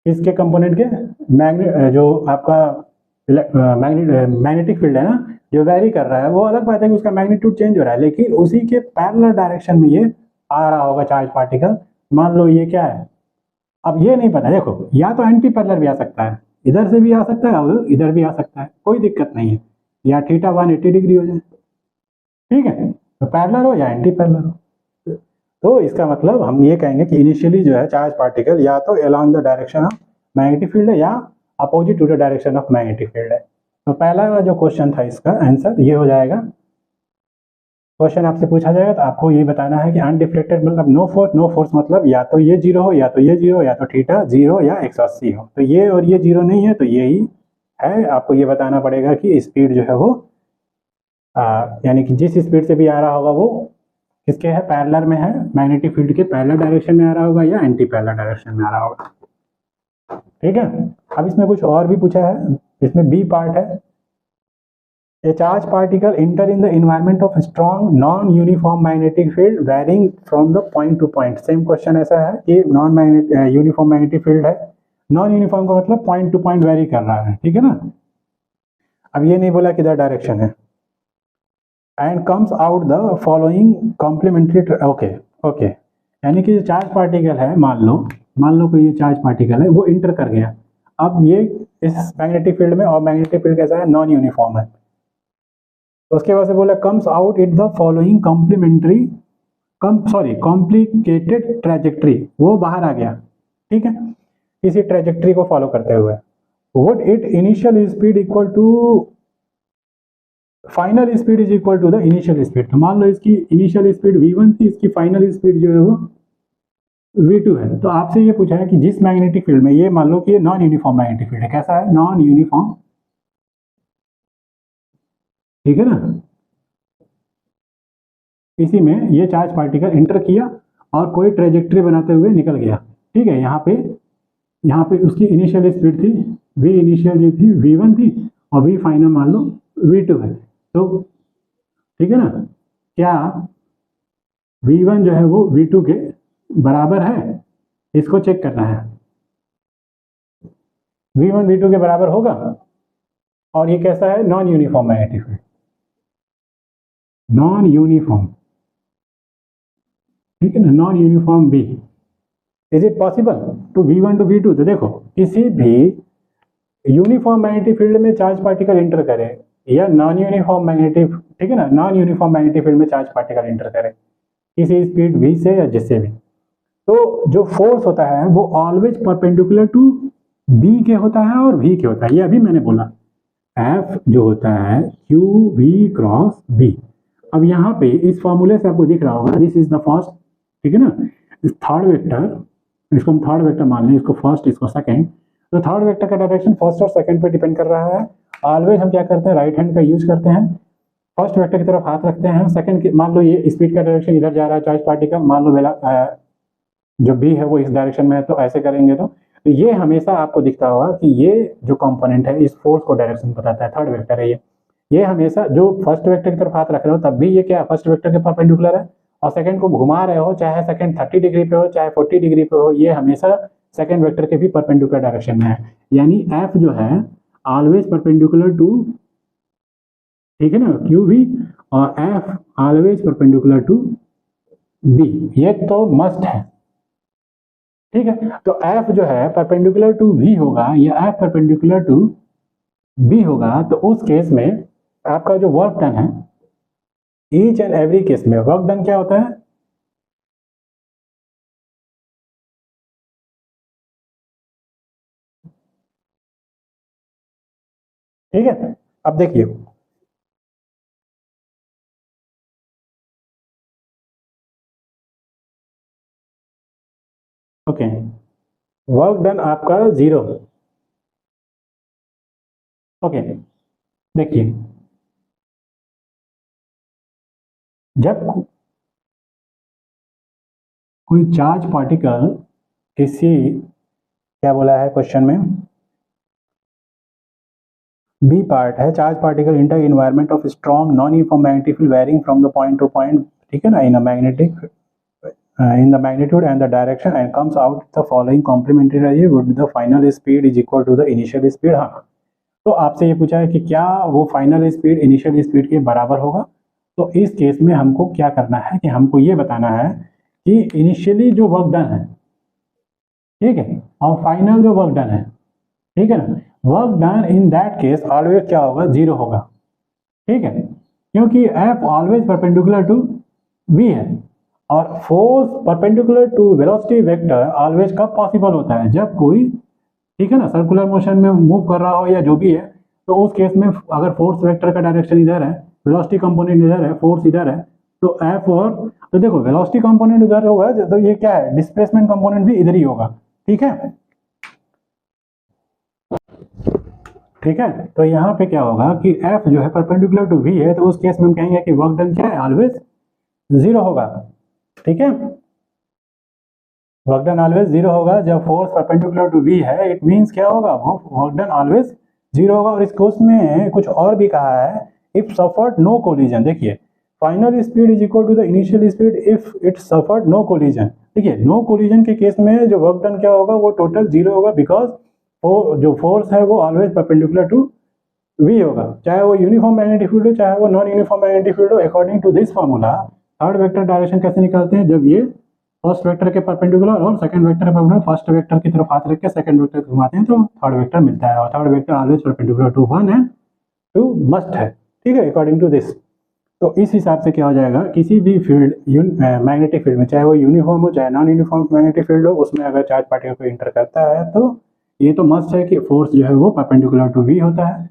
इसके कंपोनेंट के जो आपका मैग्नेटिक फील्ड है ना, जो वेरी कर रहा है, वो अलग बात है कि उसका मैग्नीट्यूड चेंज हो रहा है, लेकिन उसी के पैरेलल डायरेक्शन में ये आ रहा होगा चार्ज पार्टिकल। मान लो ये क्या है, अब ये नहीं पता, देखो या तो एंटी पैरेलल भी आ सकता है, इधर से भी आ सकता है और इधर भी आ सकता है, कोई दिक्कत नहीं है, या थीटा 180 डिग्री हो जाए, ठीक है, तो पैरेलल हो या एंटी पैरेलल हो। तो इसका मतलब हम ये कहेंगे कि इनिशियली जो है चार्ज पार्टिकल या तो along the direction of magnetic field है या opposite to the direction of magnetic field है। तो पहला जो क्वेश्चन था इसका आंसर ये हो जाएगा। क्वेश्चन आपसे पूछा जाएगा तो आपको ये बताना है कि अनडिफ्लेक्टेड मतलब नो फोर्स मतलब या तो ये जीरो हो या तो ये जीरो, या तो थीटा जीरो या 180 हो, तो ये और ये जीरो नहीं है तो ये ही है। आपको ये बताना पड़ेगा कि स्पीड जो है वो यानी कि जिस स्पीड से भी आ रहा होगा वो किसके है, पैरेलल में है, मैग्नेटिक फील्ड के पैरेलल डायरेक्शन में आ रहा होगा या एंटी पैरेलल डायरेक्शन में आ रहा होगा, ठीक है। अब इसमें कुछ और भी पूछा है, इसमें बी पार्ट है, A charged particle enter in the environment of strong non-uniform magnetic field varying from the point to point। Same question ऐसा है कि non magnetic uniform magnetic field है, नॉन यूनिफॉर्म का मतलब पॉइंट टू पॉइंट वेरी कर रहा है, ठीक है ना। अब ये नहीं बोला किधर डायरेक्शन है, and comes out the following complementary, okay, यानी कि चार्ज पार्टिकल है, मान लो कोई ये चार्ज पार्टिकल है वो इंटर कर गया, अब ये इस मैग्नेटिक फील्ड में, और मैग्नेटिक फील्ड कैसा है, नॉन यूनिफॉर्म है, तो उसके बाद से बोला comes out it the following complicated trajectory, वो बाहर आ गया, ठीक है, इसी ट्रैजेक्टरी को फॉलो करते हुए, would it initial speed equal to final speed is equal to the initial speed. तो मान लो इसकी इनिशियल स्पीड v1 थी, इसकी फाइनल स्पीड जो है वो v2 है। तो आपसे ये पूछा है कि जिस मैग्नेटिक फील्ड में, ये मान लो कि ये नॉन यूनिफॉर्म मैग्नेटिक फील्ड है, कैसा है, नॉन यूनिफॉर्म, ठीक है ना, इसी में ये चार्ज पार्टिकल इंटर किया और कोई ट्रेजेक्ट्री बनाते हुए निकल गया, ठीक है। यहाँ पे उसकी इनिशियल स्पीड थी v इनिशियल जो थी v1 थी, और v फाइनल मान लो v2 है, तो ठीक है ना, क्या v1 जो है वो v2 के बराबर है, इसको चेक करना है, v1 v2 के बराबर होगा, और ये कैसा है, non uniform magnetic field, non uniform, ठीक है ना, non uniform B, is it possible to v1 to v2। तो देखो किसी भी यूनिफॉर्म मैग्नेटिक फील्ड में चार्ज पार्टिकल इंटर करे या नॉन यूनिफॉर्म मैग्नेटिक, ठीक है ना, नॉन यूनिफॉर्म मैग्नेटिक फील्ड में चार्ज पार्टिकल इंटर करे किसी स्पीड v से या जिससे भी, तो जो फोर्स होता है वो ऑलवेज परपेंडिकुलर टू b के होता है और v के होता है। ये अभी मैंने बोला F जो होता है q v क्रॉस b। अब यहाँ पे इस फॉर्मूले से आपको दिख रहा होगा, दिस इज द फर्स्ट, ठीक है ना, इस थर्ड वेक्टर, इसको हम थर्ड वेक्टर मान लें, इसको फर्स्ट इसको सेकंड, तो थर्ड वेक्टर का डायरेक्शन फर्स्ट और सेकंड पे डिपेंड कर रहा है। ऑलवेज हम क्या करते हैं, राइट हैंड का यूज करते हैं, फर्स्ट वेक्टर की तरफ हाथ रखते हैं, सेकंड मान लो ये स्पीड का डायरेक्शन इधर जा रहा है चार्ज पार्टिकल, मान लो जो बी है वो इस डायरेक्शन में है, तो ऐसे करेंगे तो ये हमेशा आपको दिखता होगा कि ये जो कंपोनेंट है इस फोर्स को डायरेक्शन बताता है, थर्ड वेक्टर है ये हमेशा जो फर्स्ट वेक्टर की तरफ हाथ रख रहे हो तब भी ये क्या फर्स्ट वेक्टर के परपेंडिकुलर है, और सेकंड को घुमा रहे हो चाहे सेकंड 30 डिग्री पे हो चाहे 40 डिग्री पे हो, ये हमेशा सेकेंड वेक्टर के भी परपेंडिकुलर डायरेक्शन में है, यानी एफ जो है ऑलवेज परपेंडिकुलर टू, ठीक है ना, क्यू वी, और F always perpendicular to B, ये तो मस्ट है। ठीक है, तो एफ जो है परपेंडिकुलर टू वी होगा या एफ परपेंडिकुलर टू बी होगा, तो उस केस में आपका जो वर्क डन है, ईच एंड एवरी केस में वर्क डन क्या होता है, ठीक है। अब देखिए, ओके, वर्क डन आपका 0, ओके। देखिए, जब कोई चार्ज पार्टिकल किसी, क्या बोला है क्वेश्चन में, बी पार्ट है, charge particle enter environment of strong non uniform magnetic field varying from the point to point, ठीक है ना, in the magnitude and the direction and comes out the following complementary would the final speed is equal to the initial speed. हाँ, तो आपसे ये पूछा है कि क्या वो फाइनल स्पीड इनिशियल स्पीड के बराबर होगा। तो इस केस में हमको क्या करना है कि हमको ये बताना है कि इनिशियली जो वर्क डन है, ठीक है, और फाइनल जो वर्क डन है, ठीक है ना, work done in that case always क्या होगा, 0 होगा, ठीक है, क्योंकि F always perpendicular to V है, और force perpendicular to velocity vector always कब पॉसिबल होता है, जब कोई, ठीक है ना, सर्कुलर मोशन में मूव कर रहा हो या जो भी है, तो उस केस में अगर फोर्स वेक्टर का डायरेक्शन इधर है, वेलोसिटी कंपोनेंट इधर है, फोर्स इधर है, तो एफ और, तो देखो वेलोसिटी कंपोनेंट उधर होगा तो ये क्या है, डिस्प्लेसमेंट कंपोनेंट भी इधर ही होगा, ठीक है, ठीक है। तो यहाँ पे क्या होगा कि एफ जो है परपेंडिकुलर टू वी है, तो उस केस में हम कहेंगे कि वर्क डन क्या है, ऑलवेज 0 होगा, ठीक है, वर्क डन ऑलवेज 0 होगा जब फोर्स परपेंडिकुलर टू वी है, इट मींस क्या होगा, वो वर्क डन ऑलवेज 0 होगा। और इसको उसमें कुछ और भी कहा है, इफ सफर्ड नो कोलिजन, देखिए final speed is equal to the initial speed if it suffered no collision. देखिए नो कोलिजन के केस में जो वर्क डन क्या होगा, वो टोटल 0 होगा, बिकॉज वो जो फोर्स है वो ऑलवेज परपेंडिकुलर टू वी होगा, चाहे वो यूनिफॉर्म मैग्नेटिक फील्ड हो चाहे वो नॉन यूनिफॉर्म मैग्नेटिक फील्ड हो। According to this formula third vector direction कैसे निकालते हैं, जब ये फर्स्ट वेक्टर के परपेंडिकुलर और सेकंड वेक्टर के परपेंडिकुलर, फर्स्ट वेक्टर की तरफ हाथ रख के सेकंड वेक्टर घुमाते हैं तो थर्ड वेक्टर मिलता है, और third vector always perpendicular to 1 and 2 must है, ठीक है, अकॉर्डिंग टू दिस। तो इस हिसाब से क्या हो जाएगा, किसी भी फील्ड मैग्नेटिक फील्ड में, चाहे वो यूनिफॉर्म हो चाहे नॉन यूनिफॉर्म मैग्नेटिक फील्ड हो, उसमें अगर चार्ज पार्टिकल को इंटर करता है तो ये तो मस्ट है कि फोर्स जो है वो परपेंडिकुलर टू वी होता है,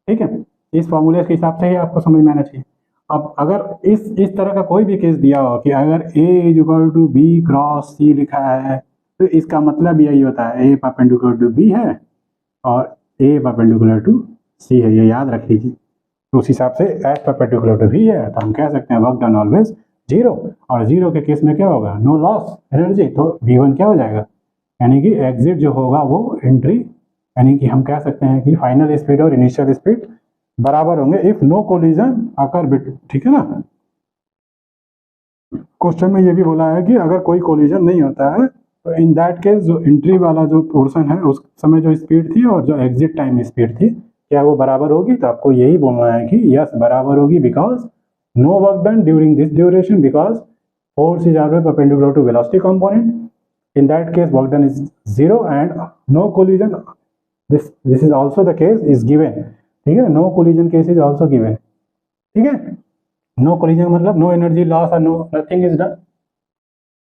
ठीक है। इस फॉर्मूले के हिसाब से ही आपको समझ में आना चाहिए। अब अगर इस तरह का कोई भी केस दिया हो कि अगर A is equal to B cross C लिखा है, तो इसका मतलब यही होता है A परपेंडिकुलर टू बी है और A परपेंडिकुलर टू सी है, ये याद रख लीजिए। तो उस हिसाब से F परपेंडिकुलर टू V है, तो हम कह सकते हैं वर्क डन ऑलवेज 0, और 0 के केस में क्या होगा, नो लॉस एनर्जी, तो V1 क्या हो जाएगा, यानी कि एग्जिट जो होगा वो एंट्री, यानी कि हम कह सकते हैं कि फाइनल स्पीड और इनिशियल स्पीड बराबर होंगे if no collision occur bit, ठीक है ना। क्वेश्चन में ये भी बोला है कि अगर कोई कोलिजन नहीं होता है तो इन दैट केस जो एंट्री वाला जो पोर्शन है उस समय जो स्पीड थी और जो एग्जिट टाइम स्पीड थी, क्या वो बराबर होगी, तो आपको यही बोलना है कि यस बराबर होगी, because no work done during this duration, because force is always perpendicular to velocity component, in that case work done is 0 and no collision, this is also the case is given, ठीक है, no collision case is also given, ठीक है, no collision मतलब no energy loss और no nothing is done.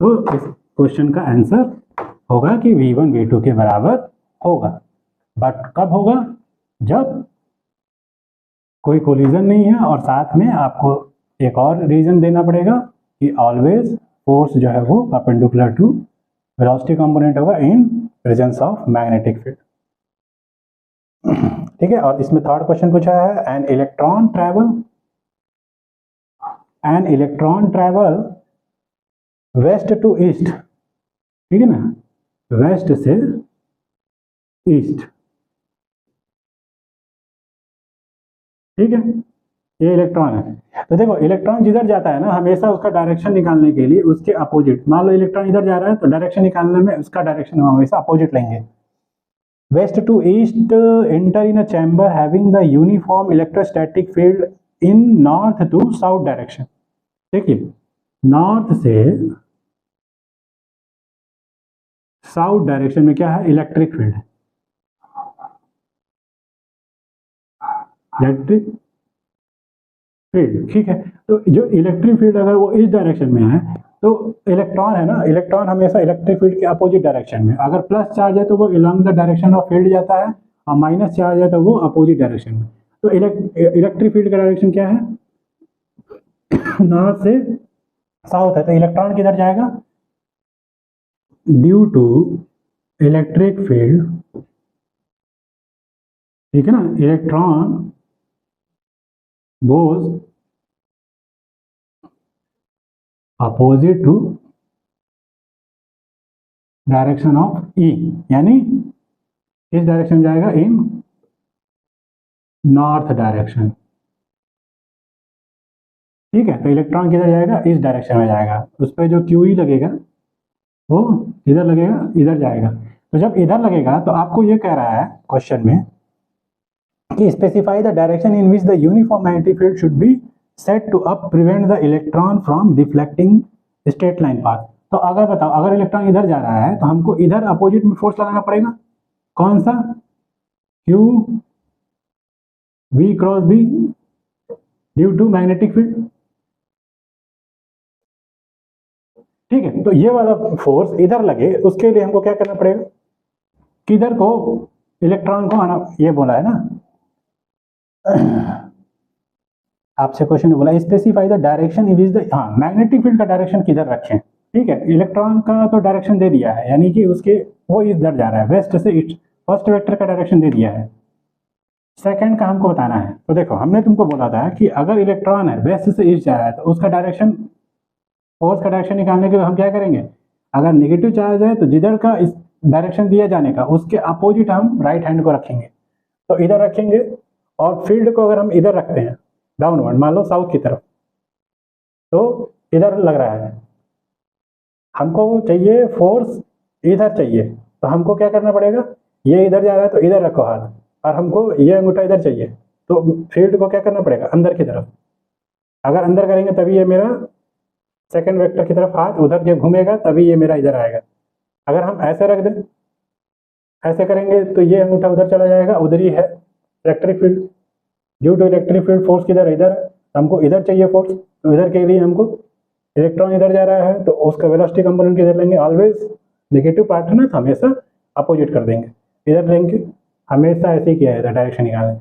तो इस question का answer होगा कि V1 V2 के बराबर होगा, बट कब होगा, जब कोई कोलिजन नहीं है, और साथ में आपको एक और रीजन देना पड़ेगा कि ऑलवेज फोर्स जो है वो परपेंडिकुलर टू वेलोसिटी कंपोनेंट होगा in presence of magnetic field, ठीक है। और इसमें थर्ड क्वेश्चन पूछा है an electron travel west to east, ठीक है ना, वेस्ट से ईस्ट, ठीक है, ये इलेक्ट्रॉन है। तो देखो इलेक्ट्रॉन जिधर जाता है ना, हमेशा उसका डायरेक्शन निकालने के लिए उसके अपोजिट, मान लो इलेक्ट्रॉन इधर जा रहा है तो डायरेक्शन निकालने में उसका डायरेक्शन हम हमेशा अपोजिट लेंगे। West to east enter in a chamber having the uniform electrostatic field in north to south direction. देखिए नॉर्थ से साउथ डायरेक्शन में क्या है, इलेक्ट्रिक फील्ड है, इलेक्ट्रिक फील्ड, ठीक है। तो जो इलेक्ट्रिक फील्ड अगर वो इस डायरेक्शन में है तो इलेक्ट्रॉन है ना, इलेक्ट्रॉन हमेशा इलेक्ट्रिक फील्ड के अपोजिट डायरेक्शन में, अगर प्लस चार्ज है तो वो along the direction of field जाता है, और माइनस चार्ज है तो वो अपोजिट डायरेक्शन में। तो इलेक्ट्रिक फील्ड का डायरेक्शन क्या है, नॉर्थ से साउथ है, तो इलेक्ट्रॉन किधर जाएगा, ड्यू टू इलेक्ट्रिक फील्ड, ठीक है ना, electron goes opposite to direction of E, यानी इस डायरेक्शन जाएगा इन नॉर्थ डायरेक्शन, ठीक है। तो इलेक्ट्रॉन किधर जाएगा, इस डायरेक्शन में जाएगा, उस पर जो क्यू ई लगेगा वो इधर लगेगा, इधर जाएगा। तो जब इधर लगेगा तो आपको ये कह रहा है क्वेश्चन में कि specify the direction in which the uniform magnetic field should be set to up prevent the electron from deflecting straight line path. तो अगर बताओ, अगर इलेक्ट्रॉन इधर जा रहा है तो हमको इधर अपोजिट में फोर्स लगाना पड़ेगा, कौन सा, Q V cross B due to magnetic field, ठीक है। तो ये वाला फोर्स इधर लगे उसके लिए हमको क्या करना पड़ेगा, किधर को, इलेक्ट्रॉन को आना, ये बोला है ना आपसे क्वेश्चन ने बोला specify the direction in which the, हाँ मैग्नेटिक फील्ड का डायरेक्शन किधर रखें, ठीक है। इलेक्ट्रॉन का तो डायरेक्शन दे दिया है, यानी कि उसके वो इधर जा रहा है, वेस्ट से ईस्ट, फर्स्ट वेक्टर का डायरेक्शन दे दिया है, सेकंड का हमको बताना है। तो देखो हमने तुमको बोला था कि अगर इलेक्ट्रॉन है वेस्ट से ईस्ट जा रहा है तो उसका डायरेक्शन, फोर्स का डायरेक्शन निकालने के लिए हम क्या करेंगे, अगर नेगेटिव चार्ज है तो जिधर का इस डायरेक्शन दिया जाने का उसके अपोजिट हम राइट हैंड को रखेंगे, तो इधर रखेंगे, और फील्ड को अगर हम इधर रखते हैं डाउनवर्ड, मान लो साउथ की तरफ, तो इधर लग रहा है, हमको चाहिए फोर्स इधर चाहिए, तो हमको क्या करना पड़ेगा, ये इधर जा रहा है तो इधर रखो हाथ, और हमको ये अंगूठा इधर चाहिए, तो फील्ड को क्या करना पड़ेगा, अंदर की तरफ, अगर अंदर करेंगे तभी ये मेरा सेकंड वेक्टर की तरफ हाथ उधर जब घूमेगा तभी ये मेरा इधर आएगा। अगर हम ऐसे रख दें, ऐसे करेंगे तो ये अंगूठा उधर चला जाएगा, उधर ही है electric field, due to electric field force किधर है, इधर है, हमको इधर चाहिए फोर्स, तो इधर के लिए हमको, इलेक्ट्रॉन इधर जा रहा है तो उसका वेलोसिटी कंपोनेंट किधर लेंगे, ऑलवेज नेगेटिव पार्ट है ना तो हमेशा अपोजिट कर देंगे, इधर लेंगे, हमेशा ऐसे ही किया है डायरेक्शन निकालने,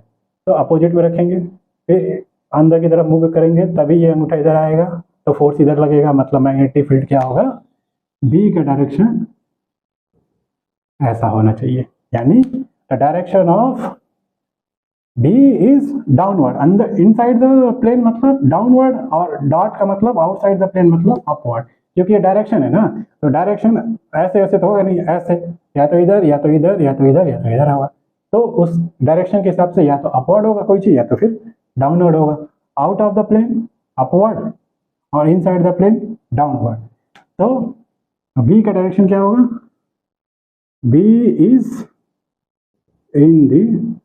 तो अपोजिट में रखेंगे, फिर अंदर की तरफ मूव करेंगे तभी ये अंगूठा इधर आएगा, तो फोर्स इधर लगेगा, मतलब मैग्नेटिक फील्ड क्या होगा, बी का डायरेक्शन ऐसा होना चाहिए, यानी the direction of B is downward, अंदर इनसाइड द प्लेन मतलब डाउनवर्ड, और डॉट का मतलब आउटसाइड द प्लेन मतलब अपवर्ड, क्योंकि ये डायरेक्शन है ना, तो डायरेक्शन ऐसे ऐसे तो होगा नहीं, ऐसे, या तो इधर या तो इधर या तो इधर या तो इधर होगा, तो उस डायरेक्शन के हिसाब से या तो अपवर्ड होगा कोई चीज या तो फिर डाउनवर्ड होगा, out of the plane upward और इनसाइड द प्लेन डाउनवर्ड। तो बी का डायरेक्शन क्या होगा, B is in the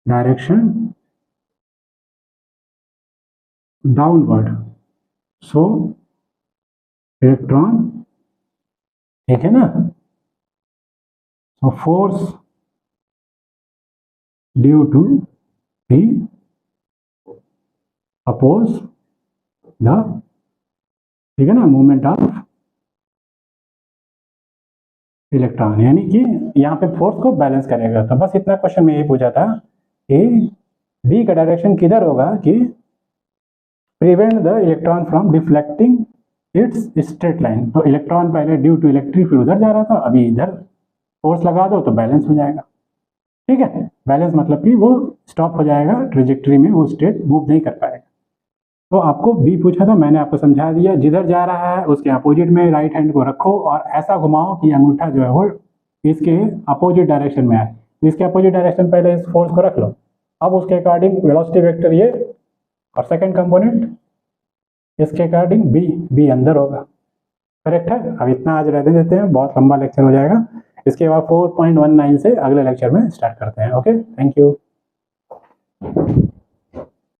direction downward, so electron, ठीक है ना, so force due to B oppose the, ठीक है ना, मूवमेंट ऑफ इलेक्ट्रॉन, यानी कि यहाँ पे फोर्स को बैलेंस करेगा। तो बस इतना क्वेश्चन में यही पूछा था कि बी का डायरेक्शन किधर होगा कि prevent the electron from deflecting it's straight line, तो इलेक्ट्रॉन पहले ड्यू टू इलेक्ट्रिक फील्ड उधर जा रहा था, अभी इधर फोर्स लगा दो तो बैलेंस हो जाएगा, ठीक है। बैलेंस मतलब कि वो स्टॉप हो जाएगा ट्रेजेक्टरी में, वो स्ट्रेट मूव नहीं कर पाएगा। तो आपको बी पूछा था, मैंने आपको समझा दिया, जिधर जा रहा है उसके अपोजिट में राइट हैंड को रखो और ऐसा घुमाओ कि अंगूठा जो है वो इसके अपोजिट डायरेक्शन में आए, तो इसके अपोजिट डायरेक्शन पहले इस फोर्स को रख लो, अब उसके अकॉर्डिंग वेलोसिटी वेक्टर ये, और सेकंड कंपोनेंट इसके अकॉर्डिंग बी अंदर होगा। करेक्ट है। अब इतना आज रहने देते हैं, बहुत लंबा लेक्चर हो जाएगा। इसके बाद 4.19 से अगले लेक्चर में स्टार्ट करते हैं। Okay, thank you.